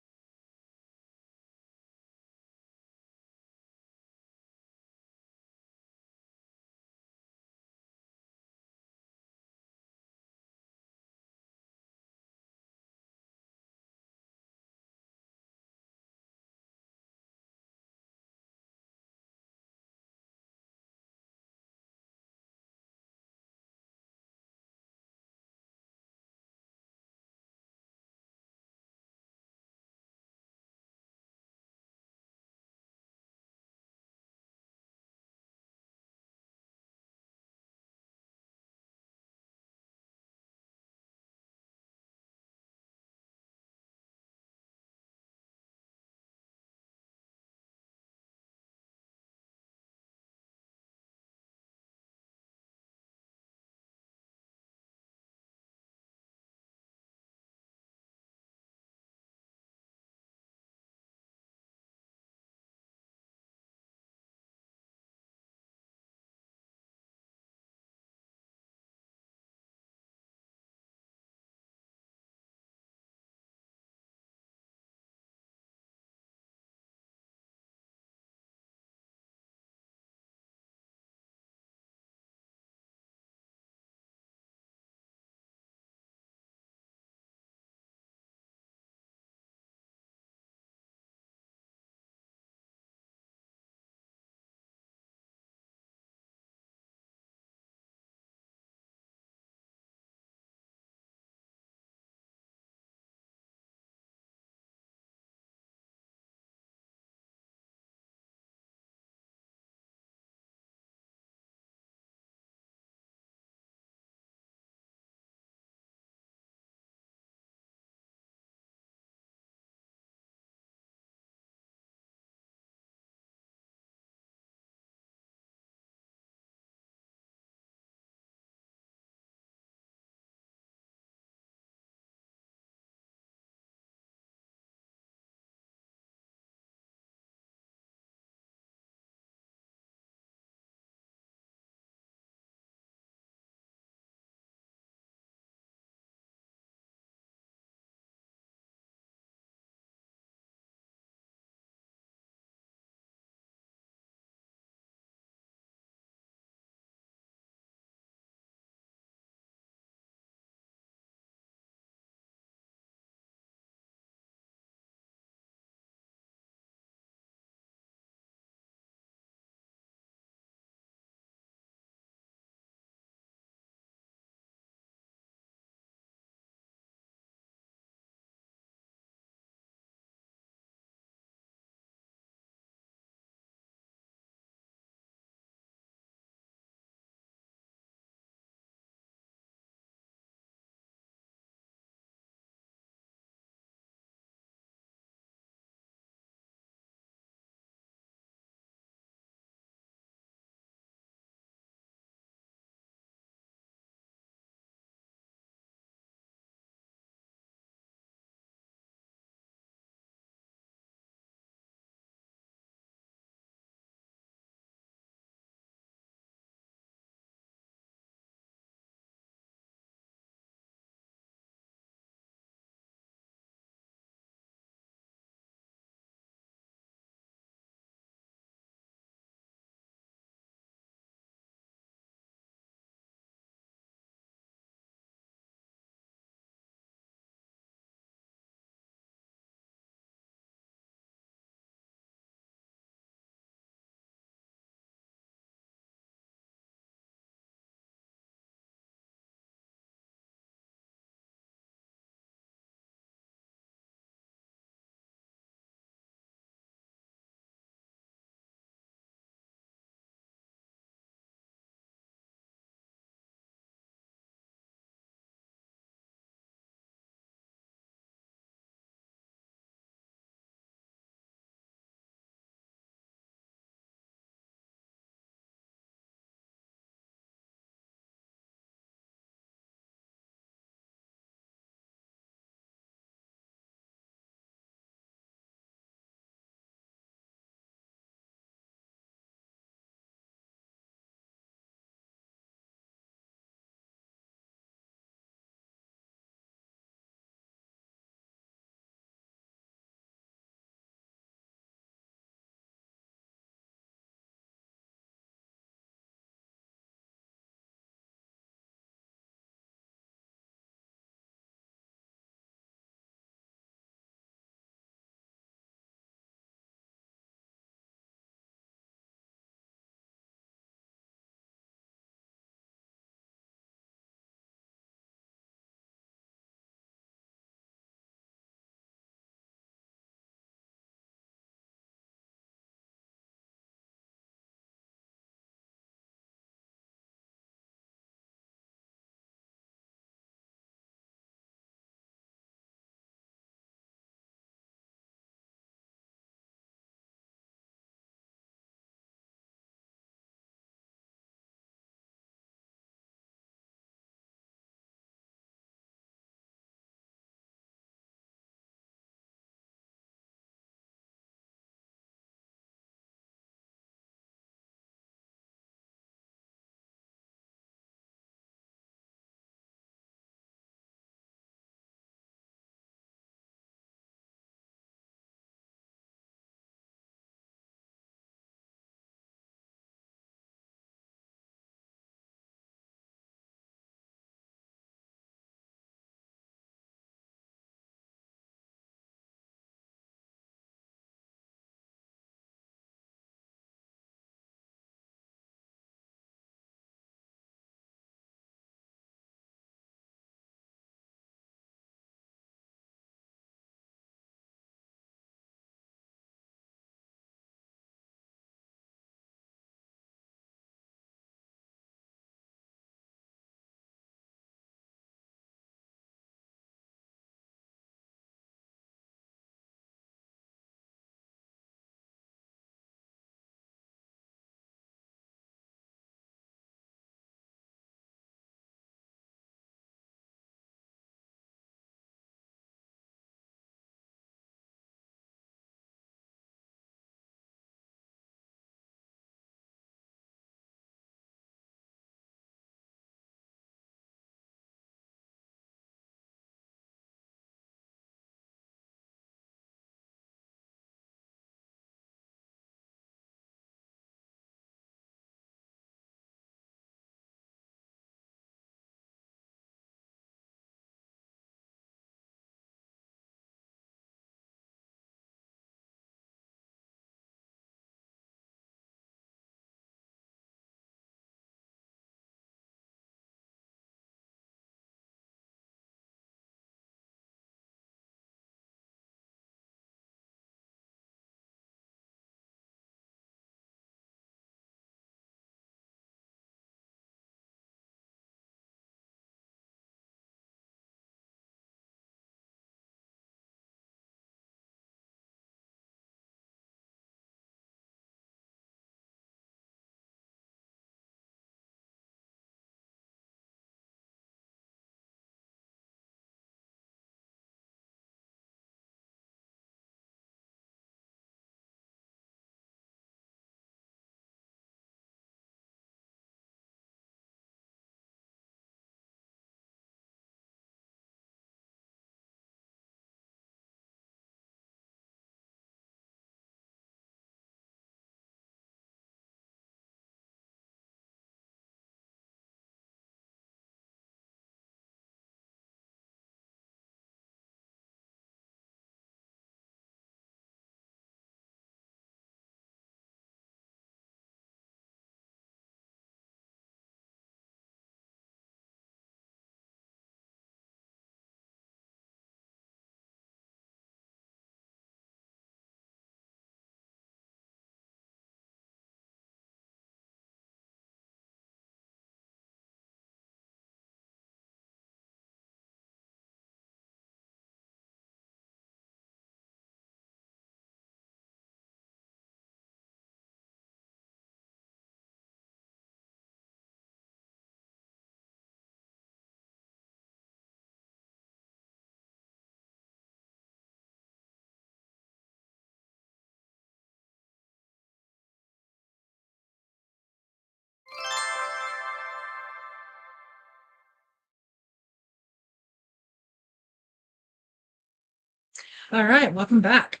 All right, welcome back.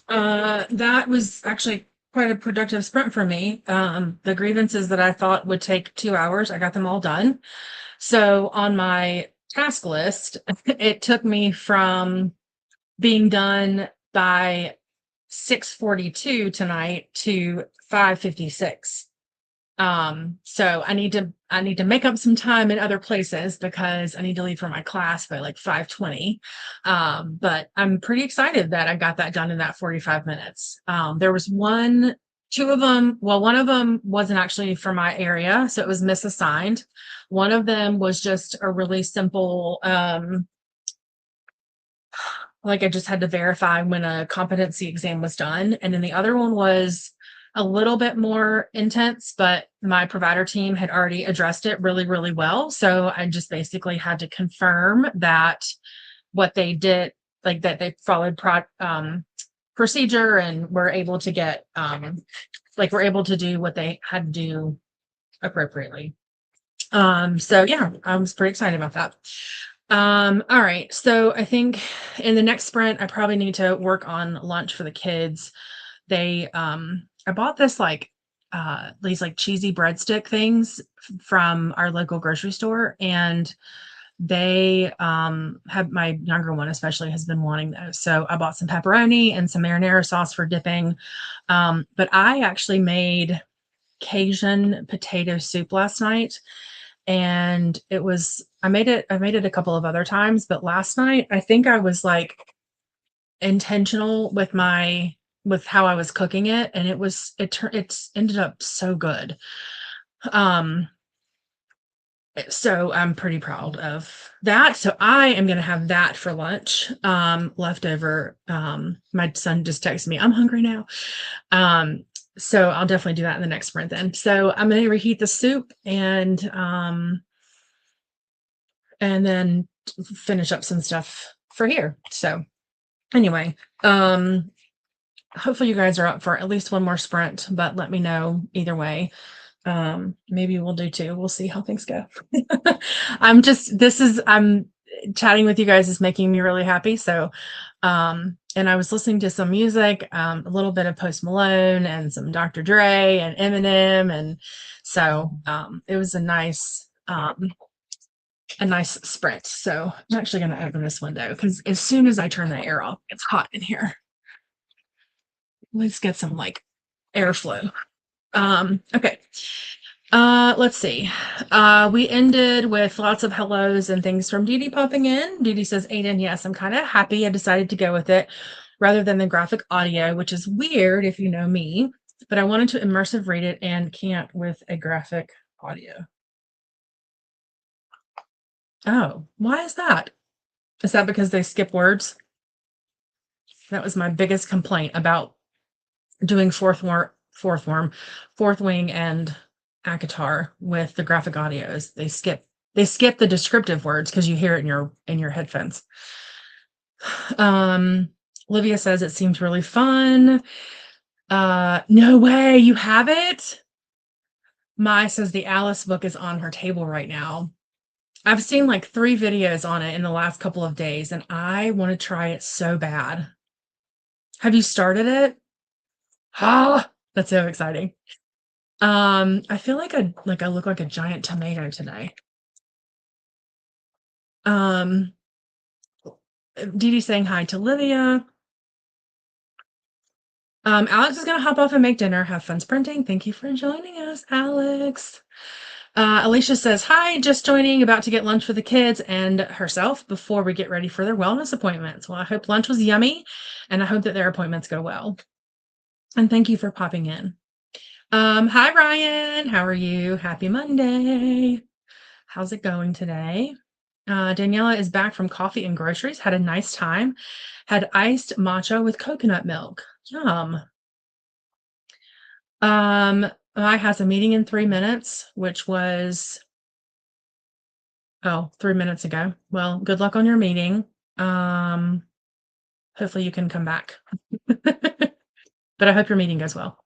That was actually quite a productive sprint for me. The grievances that I thought would take 2 hours, I got them all done. So on my task list, it took me from being done by 6:42 tonight to 5:56. So I need to make up some time in other places because I need to leave for my class by like 5:20. But I'm pretty excited that I got that done in that 45 minutes. There was two of them. Well, one of them wasn't actually for my area, so it was misassigned. One of them was just a really simple, like I just had to verify when a competency exam was done. And then the other one was a little bit more intense, but my provider team had already addressed it really, really well. So I just basically had to confirm that what they did, like that they followed procedure and were able to get, we're able to do what they had to do appropriately. So yeah, I was pretty excited about that. All right. So I think in the next sprint, I probably need to work on lunch for the kids. I bought these like cheesy breadstick things from our local grocery store, and they have, my younger one especially has been wanting those. So I bought some pepperoni and some marinara sauce for dipping. But I actually made Cajun potato soup last night, and I made it a couple of other times, but last night I think I was like intentional with how I was cooking it, and it's ended up so good. Um so I'm pretty proud of that. So I am going to have that for lunch, leftover. My son just texted me, I'm hungry now. So I'll definitely do that in the next sprint then. So I'm going to reheat the soup and then finish up some stuff for here. So anyway, hopefully you guys are up for at least one more sprint, but let me know either way. Maybe we'll do two. We'll see how things go. I'm chatting with you guys is making me really happy. So, and I was listening to some music, a little bit of Post Malone and some Dr. Dre and Eminem. And so, it was a nice sprint. So I'm actually going to open this window because as soon as I turn the air off, it's hot in here. Let's get some like airflow. Okay. Let's see. We ended with lots of hellos and things from Dee Dee popping in. Dee Dee says, Aiden, yes, I'm kind of happy I decided to go with it rather than the graphic audio, which is weird if you know me, but I wanted to immersive read it and can't with a graphic audio. Oh, why is that? Is that because they skip words? That was my biggest complaint about doing fourth wing and ACOTAR with the graphic audios. They skip the descriptive words because you hear it in your headphones. Olivia says it seems really fun. No way, you have it? Mai says the Alice book is on her table right now. I've seen like 3 videos on it in the last couple of days, and I want to try it so bad. Have you started it? Ah, that's so exciting. I feel like I look like a giant tomato today. Dee Dee saying hi to Livia. Alex is gonna hop off and make dinner. Have fun sprinting. Thank you for joining us, Alex. Alicia says, hi, just joining, about to get lunch for the kids and herself before we get ready for their wellness appointments. Well, I hope lunch was yummy, and I hope that their appointments go well. And thank you for popping in. Hi, Ryan. How are you? Happy Monday. How's it going today? Daniela is back from coffee and groceries. Had a nice time. Had iced matcha with coconut milk. Yum. I has a meeting in 3 minutes, which was 3 minutes ago. Well, good luck on your meeting. Hopefully you can come back. But I hope your meeting goes well.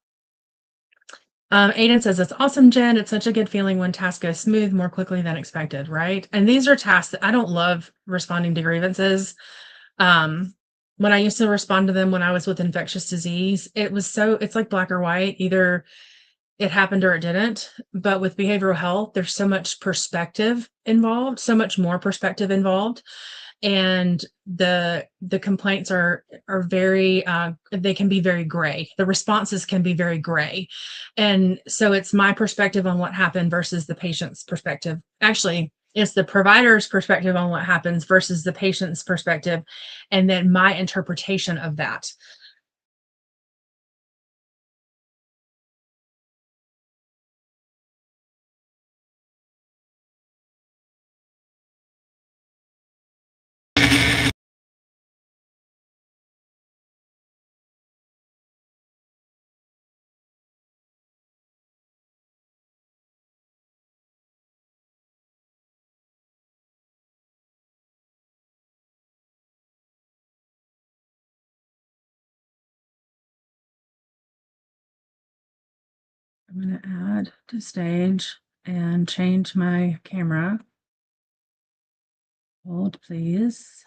Aiden says, it's awesome, Jen. It's such a good feeling when tasks go smooth more quickly than expected, right? And these are tasks that I don't love responding to grievances. When I used to respond to them when I was with infectious disease, it's like black or white. Either it happened or it didn't. But with behavioral health, there's so much perspective involved, so much more perspective involved. And the complaints are very they can be very gray. The responses can be very gray. And so it's my perspective on what happened versus the patient's perspective. Actually, it's the provider's perspective on what happens versus the patient's perspective, and then my interpretation of that. I'm going to add to stage and change my camera. Hold, please.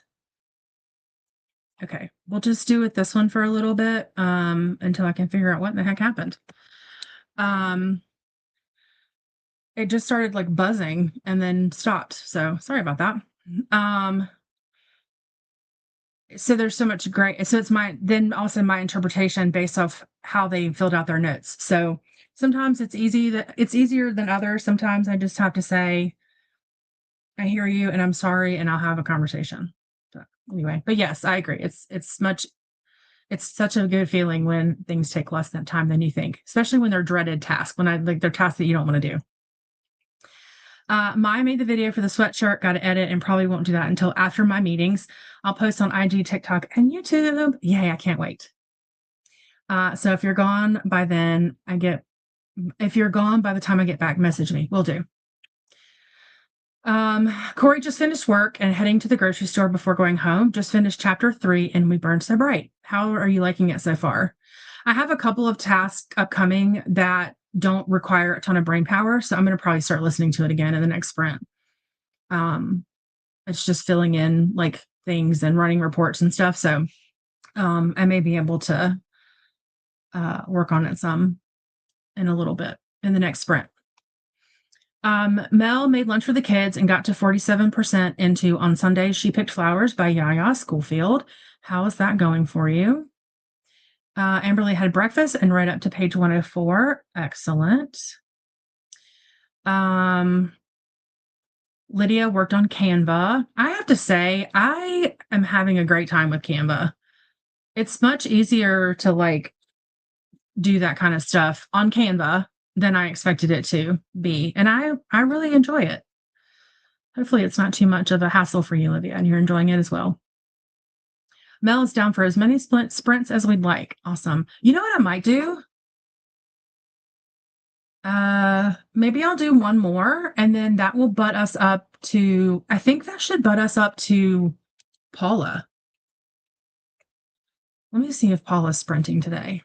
Okay, we'll just do with this one for a little bit until I can figure out what the heck happened. Um, it just started like buzzing and then stopped. So sorry about that. Um, so there's so much great. So it's also my interpretation based off how they filled out their notes. So sometimes it's easier than others. Sometimes I just have to say, I hear you and I'm sorry, and I'll have a conversation. But anyway, but yes, I agree. It's such a good feeling when things take less than time than you think, especially when they're dreaded tasks, they're tasks that you don't want to do. Maya made the video for the sweatshirt, got to edit, and probably won't do that until after my meetings. I'll post on IG, TikTok, and YouTube. Yay, I can't wait. So if you're gone by then, if you're gone by the time I get back, message me. Will do. Corey just finished work and heading to the grocery store before going home. Just finished chapter 3 and we burned so bright. How are you liking it so far? I have a couple of tasks upcoming that don't require a ton of brain power, so I'm going to probably start listening to it again in the next sprint. It's just filling in like things and running reports and stuff. So I may be able to work on it some in a little bit in the next sprint. Mel made lunch for the kids and got to 47% into On Sunday She Picked Flowers by Yaya Schoolfield. How is that going for you? Amberly had breakfast and right up to page 104. Excellent. Lydia worked on Canva. I have to say, I am having a great time with Canva. It's much easier to like do that kind of stuff on Canva than I expected it to be. And I really enjoy it. Hopefully it's not too much of a hassle for you, Lydia, and you're enjoying it as well. Mel is down for as many sprints as we'd like. Awesome. You know what I might do? Maybe I'll do one more and then that will butt us up to, I think that should butt us up to Paula. Let me see if Paula's sprinting today.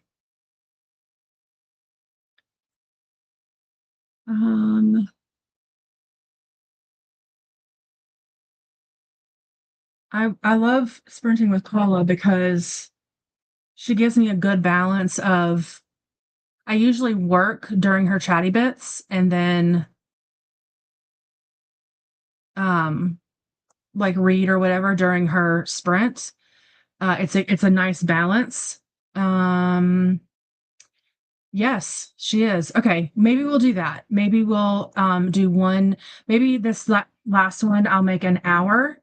I love sprinting with Paula because she gives me a good balance of, I usually work during her chatty bits and then like read or whatever during her sprint. It's a nice balance. Yes, she is. Okay, maybe we'll do that. Maybe we'll do one. Maybe this last one I'll make an hour,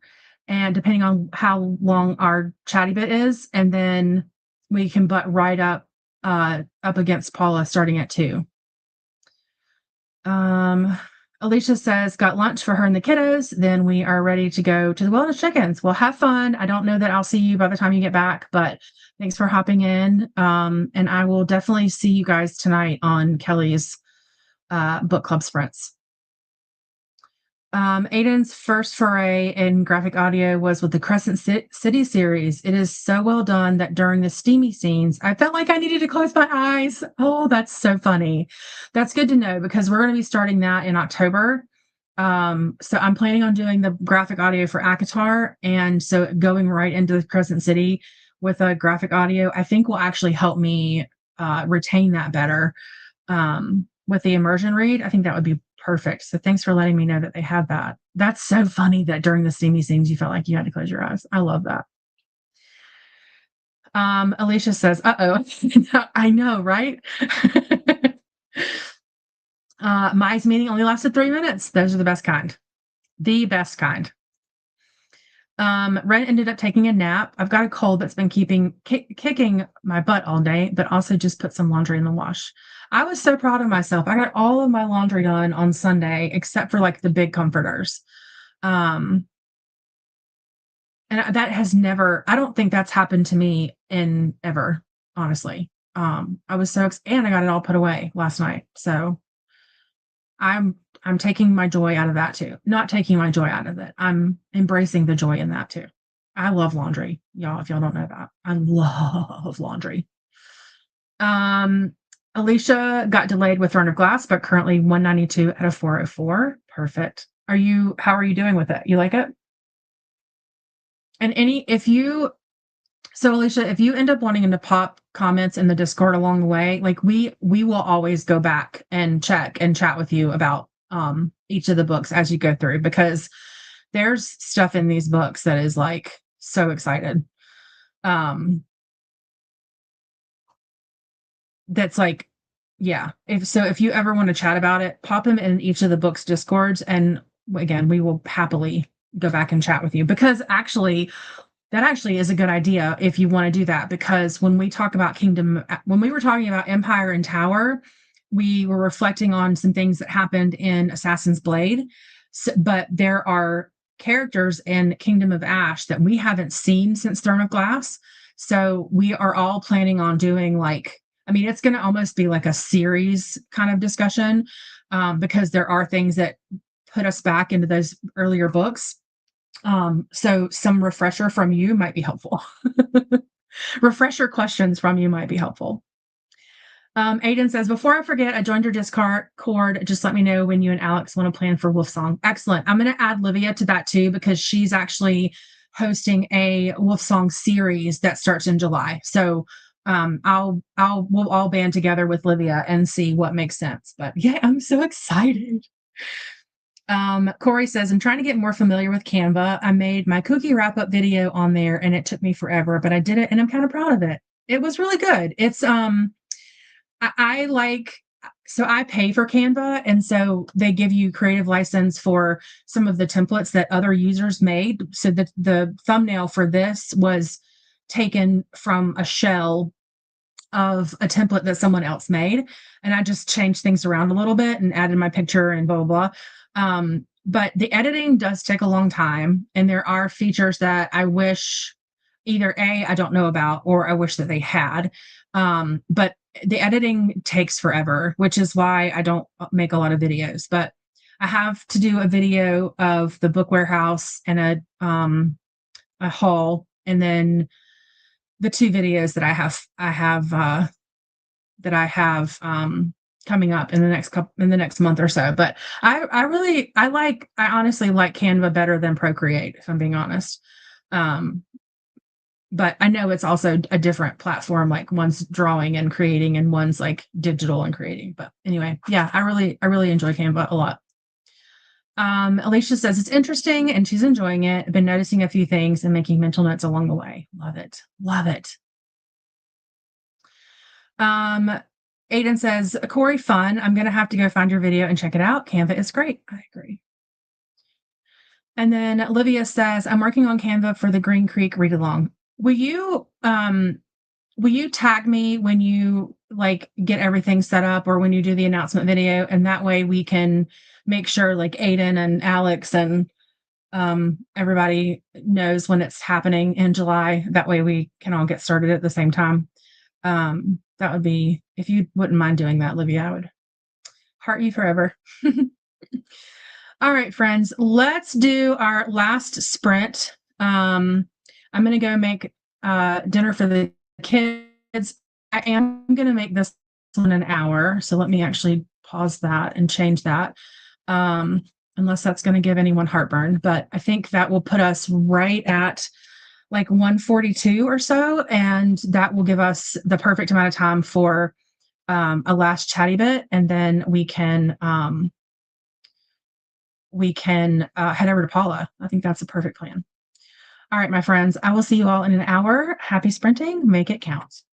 and depending on how long our chatty bit is, and then we can butt right up against Paula starting at 2. Alicia says, got lunch for her and the kiddos. Then we are ready to go to the wellness check-ins. Well, have fun. I don't know that I'll see you by the time you get back, but thanks for hopping in. And I will definitely see you guys tonight on Kelly's book club sprints. Aiden's first foray in graphic audio was with the Crescent City series. It is so well done that during the steamy scenes, I felt like I needed to close my eyes. Oh, that's so funny. That's good to know because we're going to be starting that in October. So I'm planning on doing the graphic audio for Akatar, and so going right into the Crescent City with a graphic audio, I think will actually help me retain that better. With the immersion read, I think that would be perfect. So thanks for letting me know that they have that. That's so funny that during the steamy scenes you felt like you had to close your eyes. I love that. Alicia says, uh-oh. I know, right? Mai's meeting only lasted 3 minutes. Those are the best kind. The best kind. Ren ended up taking a nap. I've got a cold that's been kicking my butt all day, but also just put some laundry in the wash. I was so proud of myself. I got all of my laundry done on Sunday, except for like the big comforters. And that has never, I don't think that's happened to me in ever, honestly. I was and I got it all put away last night. So I'm taking my joy out of that too. Not taking my joy out of it. I'm embracing the joy in that too. I love laundry, y'all, if y'all don't know that. I love laundry. Alicia got delayed with Throne of Glass, but currently 192 out of 404. Perfect. How are you doing with it? You like it? And so Alicia, if you end up wanting to pop comments in the Discord along the way, like we will always go back and check and chat with you about each of the books as you go through, because there's stuff in these books that is like so excited. That's like, yeah. If you ever want to chat about it, pop them in each of the books Discords, and again, we will happily go back and chat with you, because that actually is a good idea if you want to do that, because when we were talking about Empire and Tower, we were reflecting on some things that happened in Assassin's Blade, but there are characters in Kingdom of Ash that we haven't seen since Throne of Glass. So we are all planning on doing it's going to almost be like a series kind of discussion, because there are things that put us back into those earlier books. So some refresher from you might be helpful. Refresher questions from you might be helpful. Aiden says, before I forget, I joined your Discord. Just let me know when you and Alex want to plan for Wolf Song. Excellent. I'm going to add Livia to that too, because she's actually hosting a Wolf Song series that starts in July. So we'll all band together with Livia and see what makes sense. But yeah, I'm so excited. Corey says, I'm trying to get more familiar with Canva. I made my cookie wrap-up video on there and it took me forever, but I did it and I'm kind of proud of it. It was really good. It's so I pay for Canva, and so they give you creative license for some of the templates that other users made. So the thumbnail for this was taken from a shell of a template that someone else made, and I just changed things around a little bit and added my picture and blah blah blah. But the editing does take a long time, and there are features that I wish either I don't know about, or I wish that they had. But the editing takes forever, which is why I don't make a lot of videos. But I have to do a video of the book warehouse and a haul, and then the 2 videos that I have coming up in the next month or so. But I honestly like Canva better than Procreate, if I'm being honest. But I know it's also a different platform, like one's drawing and creating and one's like digital and creating. But anyway, yeah, I really enjoy Canva a lot. Alicia says it's interesting and she's enjoying it. I've been noticing a few things and making mental notes along the way. Love it. Love it. Aiden says, Corey, fun. I'm going to have to go find your video and check it out. Canva is great. I agree. And then Olivia says, I'm working on Canva for the Green Creek read along. Will you tag me when you get everything set up, or when you do the announcement video, and that way we can make sure Aiden and Alex and everybody knows when it's happening in July. That way we can all get started at the same time. That would be, if you wouldn't mind doing that, Livia, I would heart you forever. All right, friends, let's do our last sprint. I'm going to go make dinner for the kids. I am going to make this one an hour. So let me actually pause that and change that. Unless that's going to give anyone heartburn. But I think that will put us right at like 1:42 or so, and that will give us the perfect amount of time for a last chatty bit, and then we can head over to Paula. I think that's a perfect plan. All right, my friends, I will see you all in an hour. Happy sprinting. Make it count.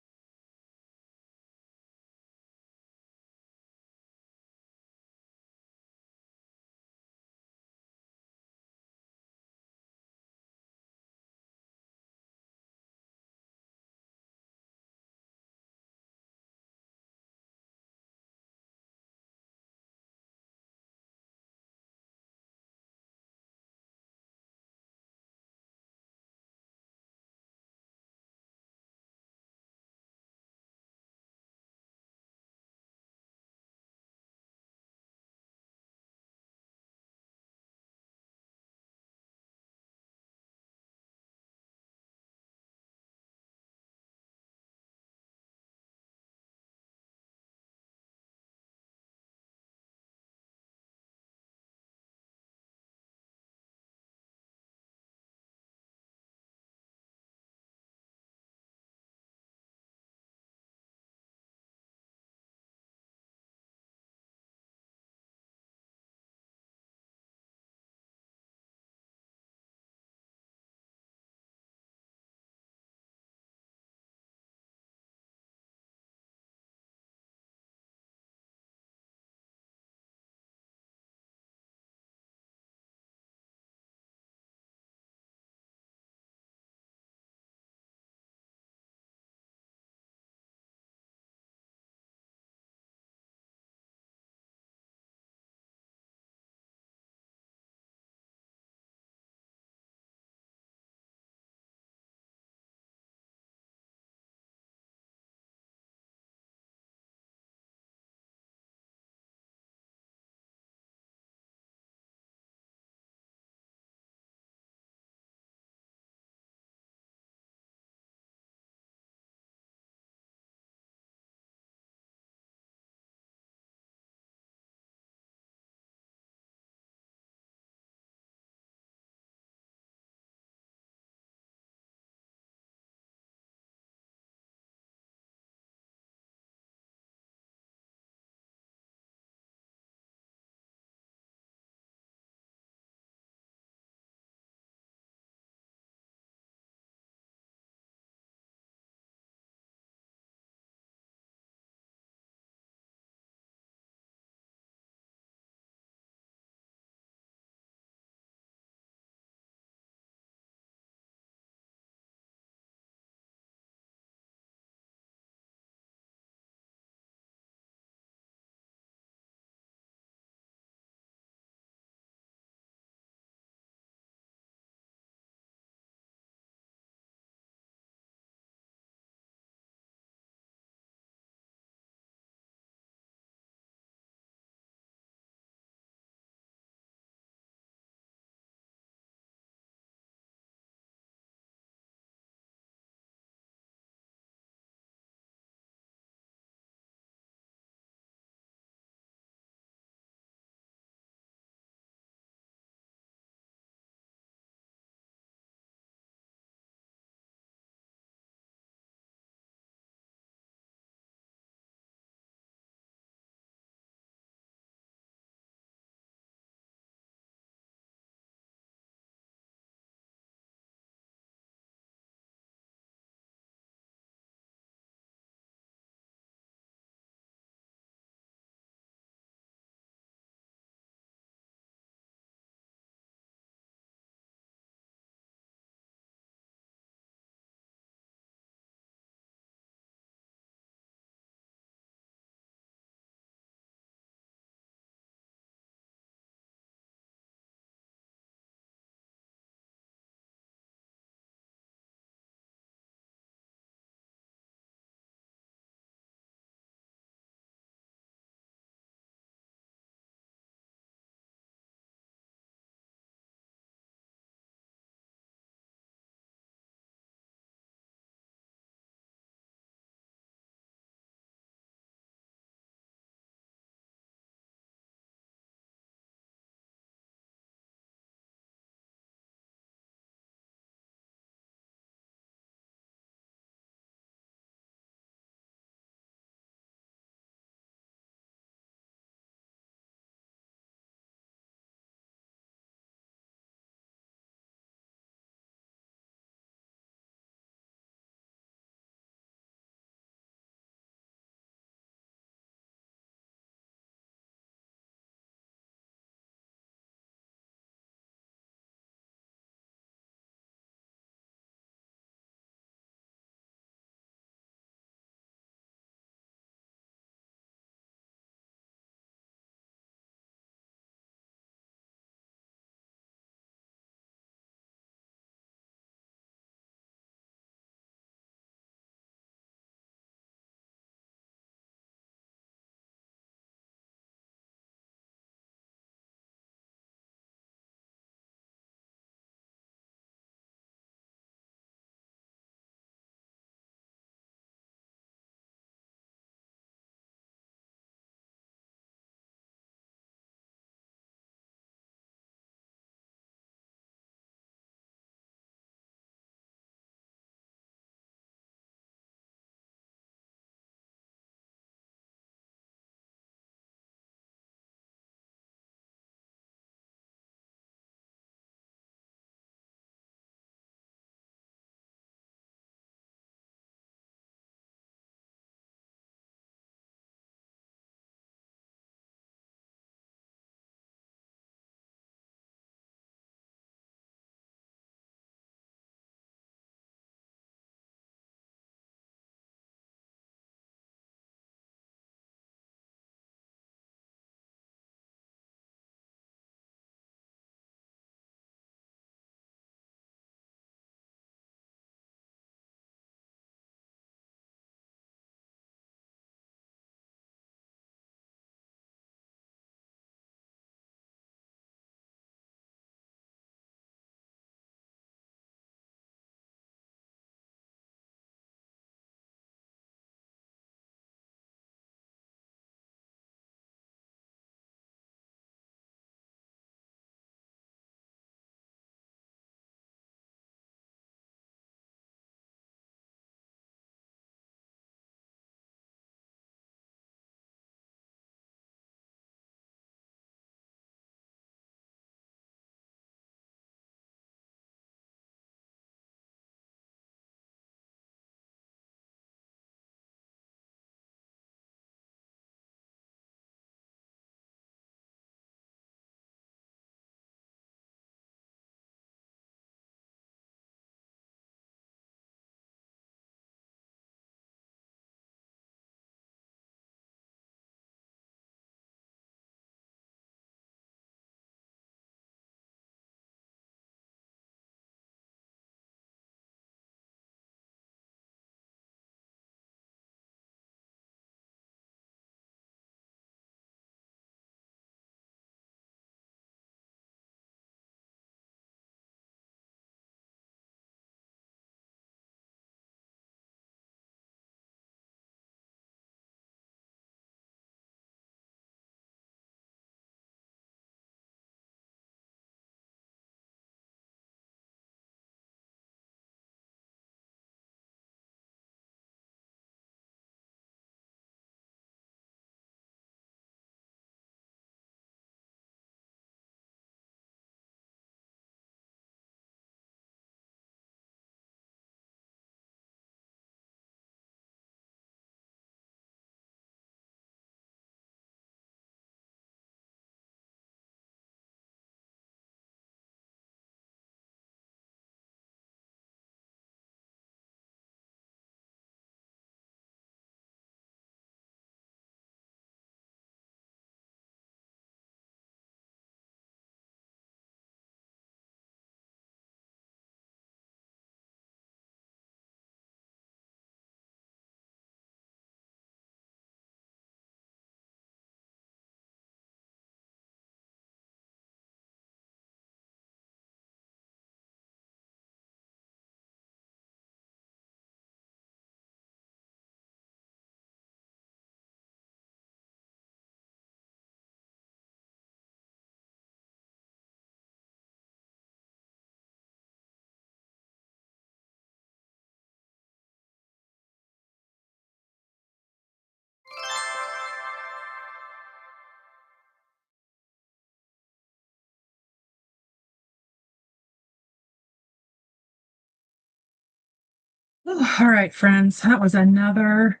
All right, friends, that was another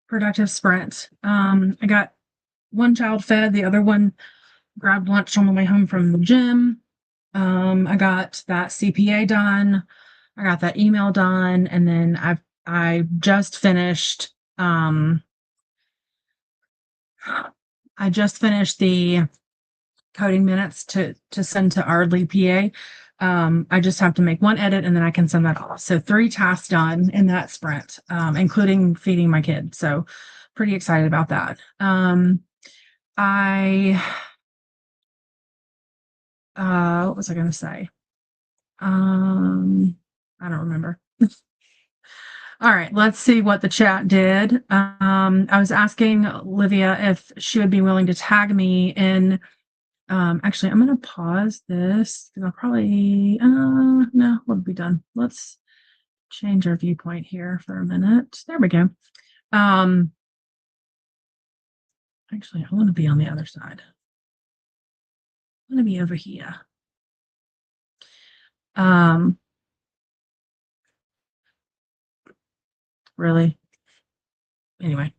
productive sprint. I got one child fed, the other one grabbed lunch on the way home from the gym. I got that CPA done. I got that email done, and then I just finished. I just finished the coding minutes to send to our lead PA. I just have to make one edit and then I can send that off. So 3 tasks done in that sprint, including feeding my kid. So pretty excited about that. I what was I going to say? I don't remember. All right, let's see what the chat did. I was asking Olivia if she would be willing to tag me in. Actually, I'm going to pause this because I'll probably, no, we'll be done. Let's change our viewpoint here for a minute. There we go. Actually, I want to be on the other side. I want to be over here. Really? Anyway,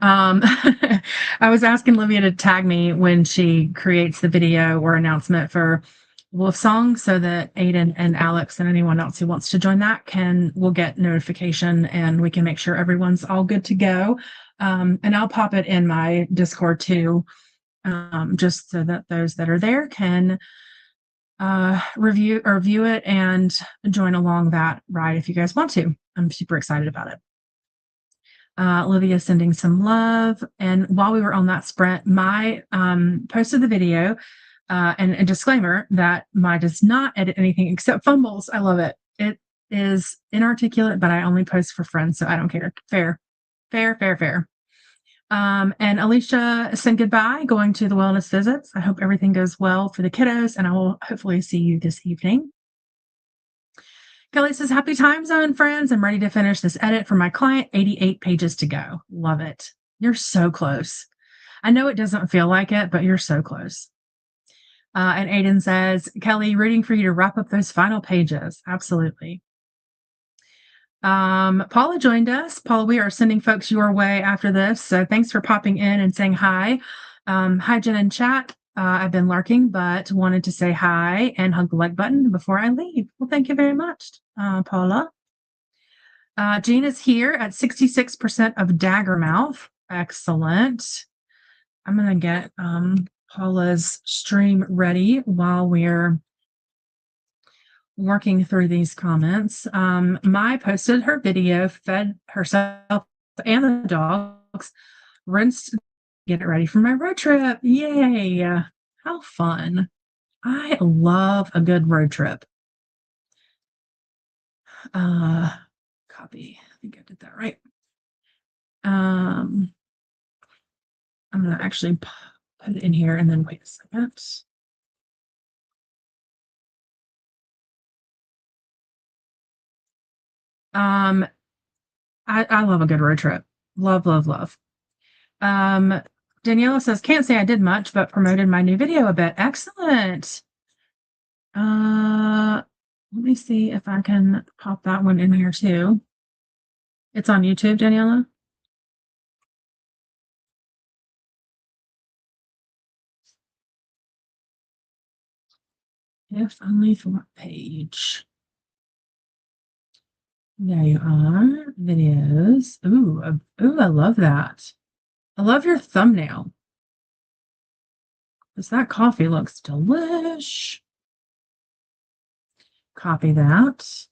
I was asking Olivia to tag me when she creates the video or announcement for Wolf Song so that Aiden and Alex and anyone else who wants to join that will get notification and we can make sure everyone's all good to go. And I'll pop it in my Discord too, just so that those that are there can review or view it and join along that ride if you guys want to. I'm super excited about it. Olivia sending some love. And while we were on that sprint, my posted the video and a disclaimer that my does not edit anything except fumbles. I love it. It is inarticulate, but I only post for friends, so I don't care. Fair, fair, fair, fair. And Alicia said goodbye, going to the wellness visits. I hope everything goes well for the kiddos, and I will hopefully see you this evening. Kelly says, happy time zone, friends. I'm ready to finish this edit for my client. 88 pages to go. Love it. You're so close. I know it doesn't feel like it, but you're so close. And Aiden says, Kelly, rooting for you to wrap up those final pages. Absolutely. Paula joined us. Paula, we are sending folks your way after this. So thanks for popping in and saying hi. Hi, Jen and chat. I've been lurking, but wanted to say hi and hug the like button before I leave. Well, thank you very much, Paula. Jean is here at 66% of Daggermouth. Excellent. I'm going to get Paula's stream ready while we're working through these comments. Mai posted her video, fed herself and the dogs, rinsed, get it ready for my road trip. Yay! How fun. I love a good road trip. Copy. I think I did that right. I'm going to actually put it in here and then wait a second. I love a good road trip. Love, love, love. Daniela says, can't say I did much, but promoted my new video a bit. Excellent. Let me see if I can pop that one in here too. It's on YouTube, Daniela. If only for what page? There you are. Videos. Ooh, I love that. I love your thumbnail. Because that coffee looks delish. Copy that.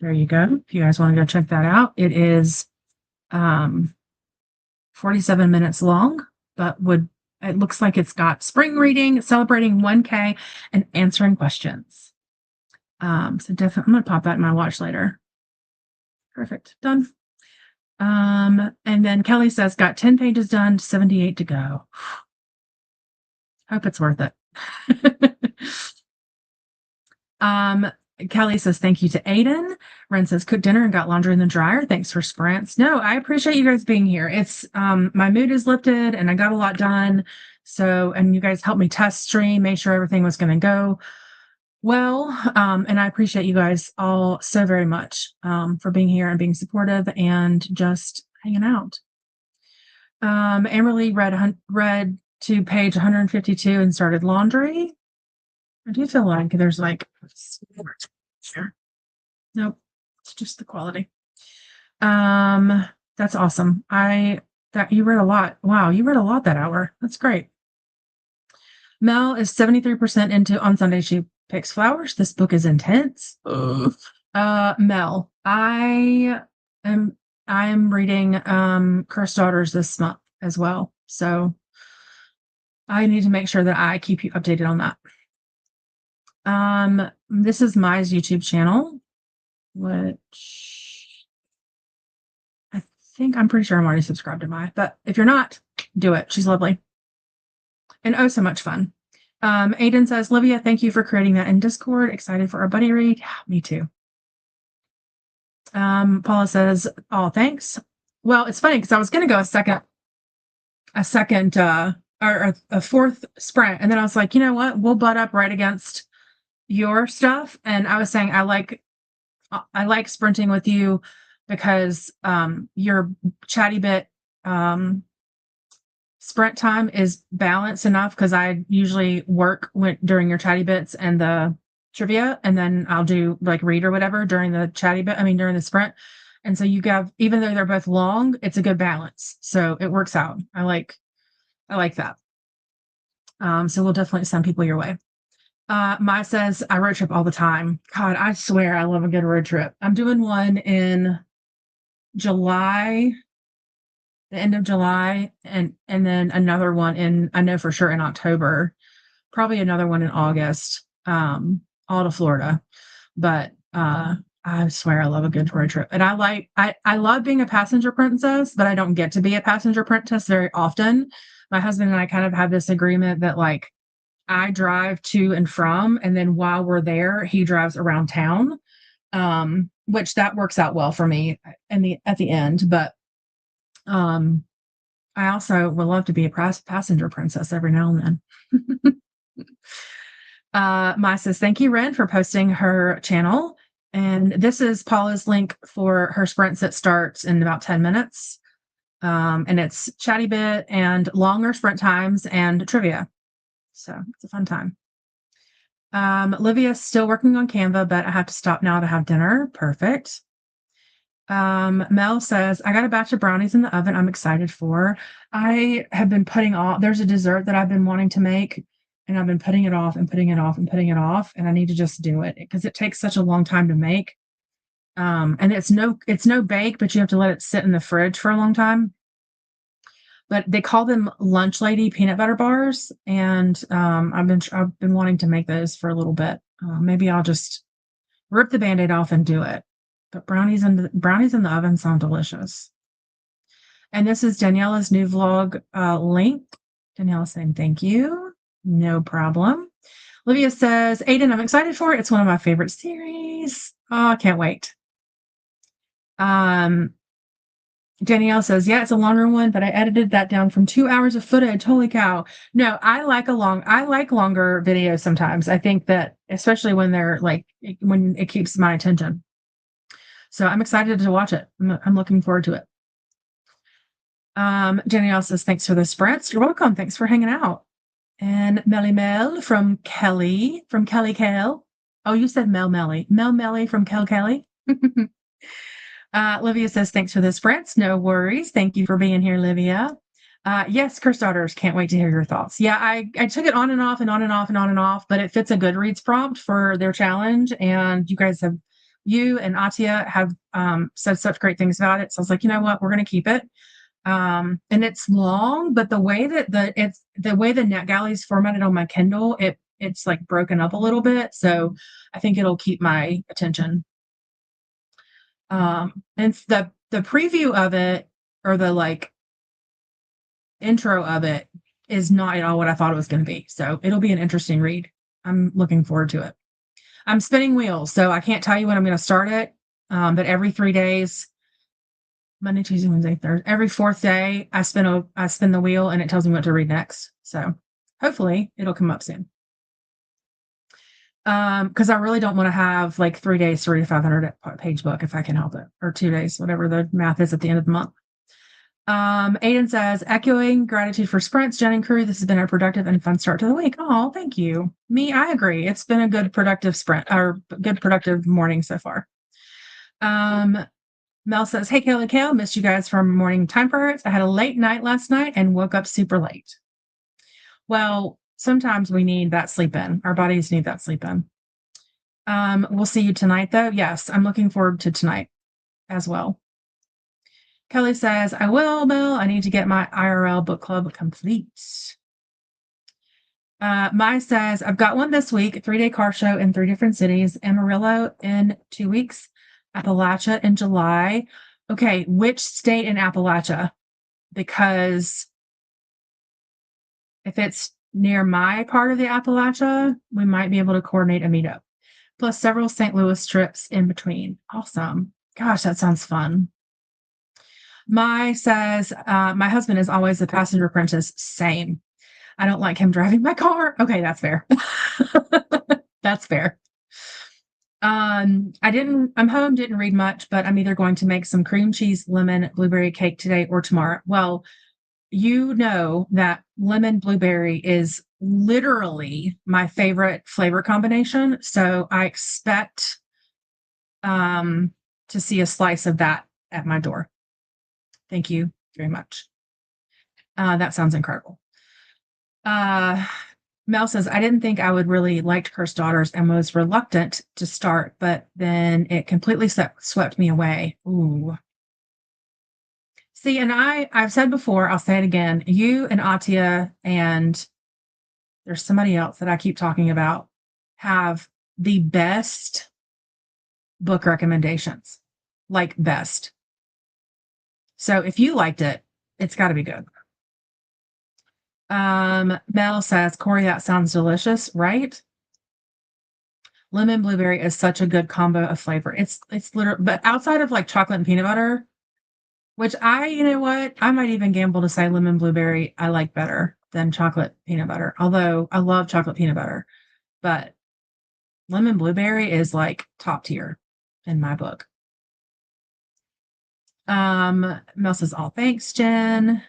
There you go. If you guys want to go check that out, it is 47 minutes long, but it looks like it's got spring reading, celebrating 1K, and answering questions. So definitely, I'm going to pop that in my watch later. Perfect. Done. And then Kelly says, got 10 pages done, 78 to go. Hope it's worth it. Kelly says, thank you to Aiden. Ren says, cooked dinner and got laundry in the dryer. Thanks for sprints. No, I appreciate you guys being here. It's, my mood is lifted and I got a lot done. So, and you guys helped me test stream, make sure everything was going to go well. And I appreciate you guys all so very much, for being here and being supportive and just hanging out. Amberly read to page 152 and started laundry. I do feel like there's like, sure. Nope, it's just the quality. That's awesome. That you read a lot. Wow, you read a lot that hour. That's great. Mel is 73% into On Sunday She Picks Flowers. This book is intense. Mel, I am reading Cursed Daughters this month as well. So I need to make sure that I keep you updated on that. This is Mai's YouTube channel, which I'm pretty sure I'm already subscribed to Mai, but if you're not, do it. She's lovely. And oh, so much fun. Aiden says, Livia, thank you for creating that in Discord. Excited for our buddy read. Yeah, me too. Paula says, oh, thanks. Well, it's funny because I was going to go a fourth sprint. And then I was like, you know what? We'll butt up right against your stuff. And I was saying, I like sprinting with you because, your chatty bit, sprint time is balanced enough because I usually work during your chatty bits and the trivia, and then I'll do like read or whatever during the during the sprint. And so even though they're both long, it's a good balance. So it works out. I like that. So we'll definitely send people your way. Maya says, I road trip all the time. God, I swear I love a good road trip. I'm doing one in July, the end of July, and then another one I know for sure in October, probably another one in August, all to Florida. But I swear I love a good road trip. And I love being a passenger princess, but I don't get to be a passenger princess very often. My husband and I kind of have this agreement that like I drive to and from, and then while we're there, he drives around town, which that works out well for me at the end. But I also would love to be a passenger princess every now and then. Maya says, thank you, Ren, for posting her channel. And this is Paula's link for her sprints that starts in about 10 minutes. And it's chatty bit and longer sprint times and trivia. So it's a fun time. Livia's still working on Canva, but I have to stop now to have dinner. Perfect. Mel says, I got a batch of brownies in the oven I'm excited for. I have been there's a dessert that I've been wanting to make, and I've been putting it off and putting it off and putting it off, and I need to just do it because it takes such a long time to make. And it's no bake, but you have to let it sit in the fridge for a long time. But they call them Lunch Lady peanut butter bars, and I've been wanting to make those for a little bit. Maybe I'll just rip the Band-Aid off and do it. But brownies in the oven sound delicious. And this is Daniela's new vlog link. Daniela saying thank you. No problem. Olivia says, Aiden, I'm excited for it. It's one of my favorite series. Oh, I can't wait. Danielle says, yeah, it's a longer one, but I edited that down from 2 hours of footage. Holy cow. No, I like longer videos sometimes. I think that especially when they're when it keeps my attention. So I'm excited to watch it. I'm looking forward to it. Danielle says, thanks for the sprints. You're welcome. Thanks for hanging out. And Melly Mel from Kelly Kel. Oh, you said Mel Melly from Kelly. Livia says, thanks for the sprints. No worries. Thank you for being here, Livia. Yes, Cursed Daughters. Can't wait to hear your thoughts. Yeah, I took it on and off and on and off and on and off, but it fits a Goodreads prompt for their challenge. And you and Atia have said such great things about it. So I was like, you know what? We're going to keep it. And it's long, but the way that the NetGalley's formatted on my Kindle, it's like broken up a little bit. So I think it'll keep my attention. And the preview of it, or the intro of it, is not at all what I thought it was going to be. So it'll be an interesting read. I'm looking forward to it. I'm spinning wheels, so I can't tell you when I'm gonna start it. But every 3 days, Monday, Tuesday, Wednesday, Thursday, every 4th day, I spin the wheel and it tells me what to read next. So hopefully it'll come up soon. Because I really don't want to have like 3 days to read a 500 page book if I can help it, or 2 days, whatever the math is at the end of the month. Aiden says, echoing gratitude for sprints, Jen and crew. This has been a productive and fun start to the week. Oh, thank you. I agree. It's been a good productive sprint, or good productive morning so far. Mel says, hey, Kayla Kale, missed you guys from morning time parents. I had a late night last night and woke up super late. Well, sometimes we need that sleep in. Our bodies need that sleep in. We'll see you tonight, though. Yes, I'm looking forward to tonight as well. Kelly says, I will, Mel. I need to get my IRL book club complete. Mai says, I've got one this week, 3-day car show in 3 different cities, Amarillo in 2 weeks, Appalachia in July. Okay, which state in Appalachia? Because if it's near my part of the Appalachia, we might be able to coordinate a meetup. Plus several St. Louis trips in between. Awesome. Gosh, that sounds fun. Mai says, my husband is always the passenger apprentice. Same. I don't like him driving my car. Okay, that's fair. That's fair. I'm home, didn't read much, but I'm either going to make some cream cheese, lemon, blueberry cake today or tomorrow. Well, you know that lemon blueberry is literally my favorite flavor combination. So I expect to see a slice of that at my door. Thank you very much. That sounds incredible. Mel says, I didn't think I would really like Cursed Daughters and was reluctant to start, but then it completely swept me away. Ooh. See, and I've said before, I'll say it again, you and Atia and there's somebody else that I keep talking about have the best book recommendations, like best. So if you liked it, it's got to be good. Mel says, Corey, that sounds delicious, right? Lemon blueberry is such a good combo of flavor. It's literally, but outside of like chocolate and peanut butter, which you know what? I might even gamble to say lemon blueberry I like better than chocolate peanut butter. Although I love chocolate peanut butter, but lemon blueberry is like top tier in my book. Mel says, all thanks, Jen.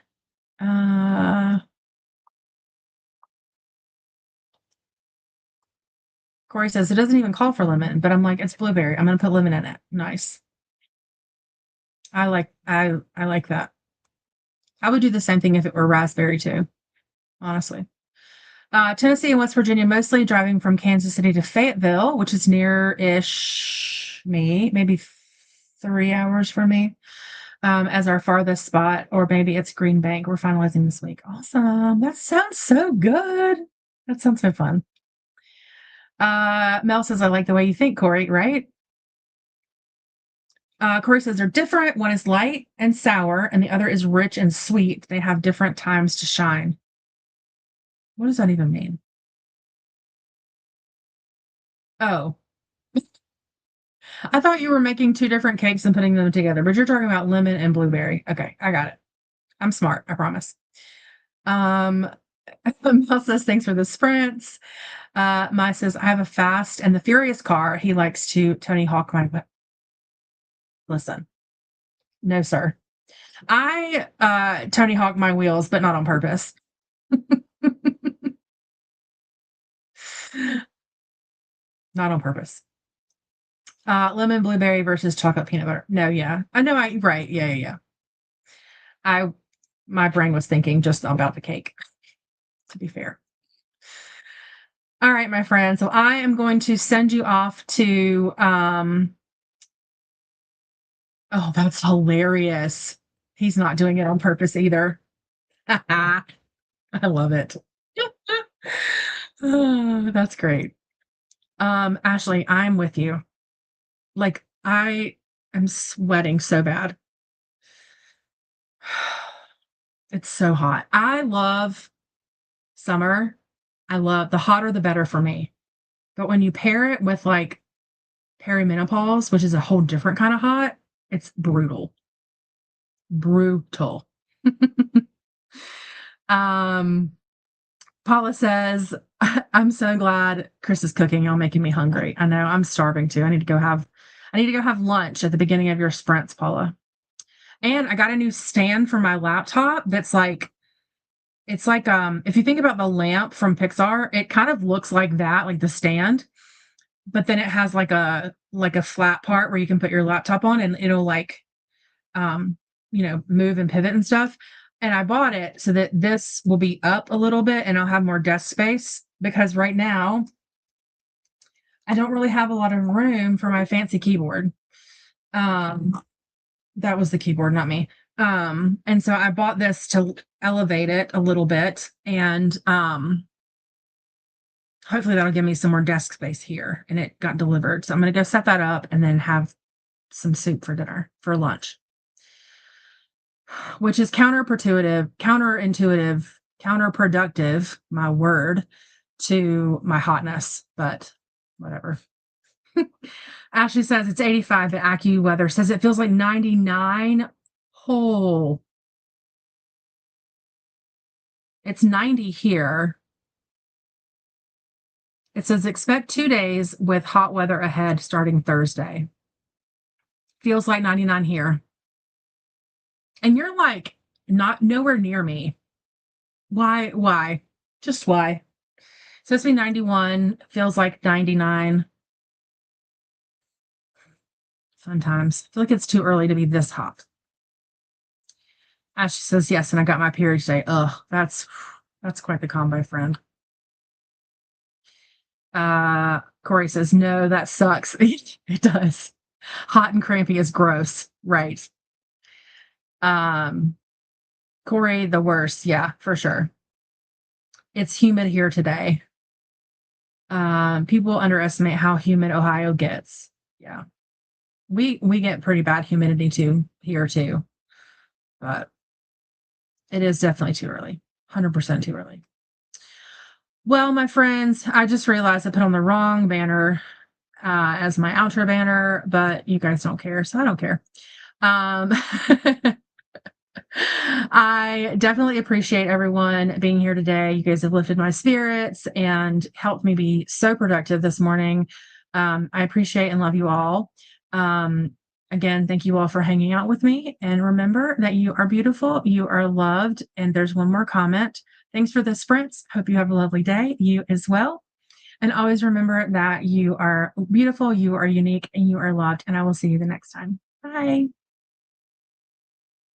Corey says, it doesn't even call for lemon, but I'm like, it's blueberry. I'm going to put lemon in it. Nice. I like that. I would do the same thing if it were raspberry too, honestly. Tennessee and West Virginia, mostly driving from Kansas City to Fayetteville, which is near-ish me, maybe 3 hours from me, as our farthest spot, or maybe it's Green Bank. We're finalizing this week. Awesome. That sounds so good. That sounds so fun. Mel says, I like the way you think, Corey, right? Corey says they're different. One is light and sour, and the other is rich and sweet. They have different times to shine. What does that even mean? Oh, I thought you were making 2 different cakes and putting them together, but you're talking about lemon and blueberry. Okay, I got it. I'm smart, I promise. Mel says, thanks for the sprints. Mai says, I have a Fast and the Furious car. He likes to Tony Hawk my whip. Listen, no, sir. I Tony Hawk my wheels, but not on purpose. Not on purpose. Lemon blueberry versus chocolate peanut butter. No, yeah. I know right. Yeah. My brain was thinking just about the cake, to be fair. All right, my friend. So I am going to send you off to oh, that's hilarious. He's not doing it on purpose either. I love it. Oh, that's great. Ashley, I'm with you. Like, I am sweating so bad. It's so hot. I love summer. I love the hotter the better for me. But when you pair it with like perimenopause, which is a whole different kind of hot, it's brutal. Brutal. um, Paula says, I'm so glad Chris is cooking. Y'all making me hungry. I know I'm starving too. I need to go have lunch at the beginning of your sprints, Paula. And I got a new stand for my laptop that's like, it's like if you think about the lamp from Pixar, it kind of looks like that, like the stand, but then it has like a flat part where you can put your laptop on and it'll like move and pivot and stuff. And I bought it so that this will be up a little bit and I'll have more desk space, because right now I don't really have a lot of room for my fancy keyboard. That was the keyboard, not me. And so I bought this to elevate it a little bit, and hopefully that'll give me some more desk space here. And it got delivered. So I'm going to go set that up and then have some soup for lunch, which is counterintuitive, my word, to my hotness, but whatever. Ashley says it's 85, but AccuWeather says it feels like 99. Oh, it's 90 here. It says expect 2 days with hot weather ahead starting Thursday. Feels like 99 here. And you're like not nowhere near me. Why? Just why? It's supposed to be 91, feels like 99. Fun times. I feel like it's too early to be this hot. Ashley says yes, and I got my period today. Ugh, that's quite the combo, friend. Corey says no, that sucks. It does. Hot and crampy is gross, right? Corey, the worst. Yeah, for sure. It's humid here today. People underestimate how humid Ohio gets. Yeah. We get pretty bad humidity here too. But it is definitely too early. 100% too early. Well, my friends, I just realized I put on the wrong banner as my outro banner, but you guys don't care, so I don't care. I definitely appreciate everyone being here today. You guys have lifted my spirits and helped me be so productive this morning. I appreciate and love you all. Again, thank you all for hanging out with me. And remember that you are beautiful, you are loved. And there's one more comment. Thanks for the sprints. Hope you have a lovely day. You as well. And always remember that you are beautiful, you are unique, and you are loved. And I will see you the next time. Bye.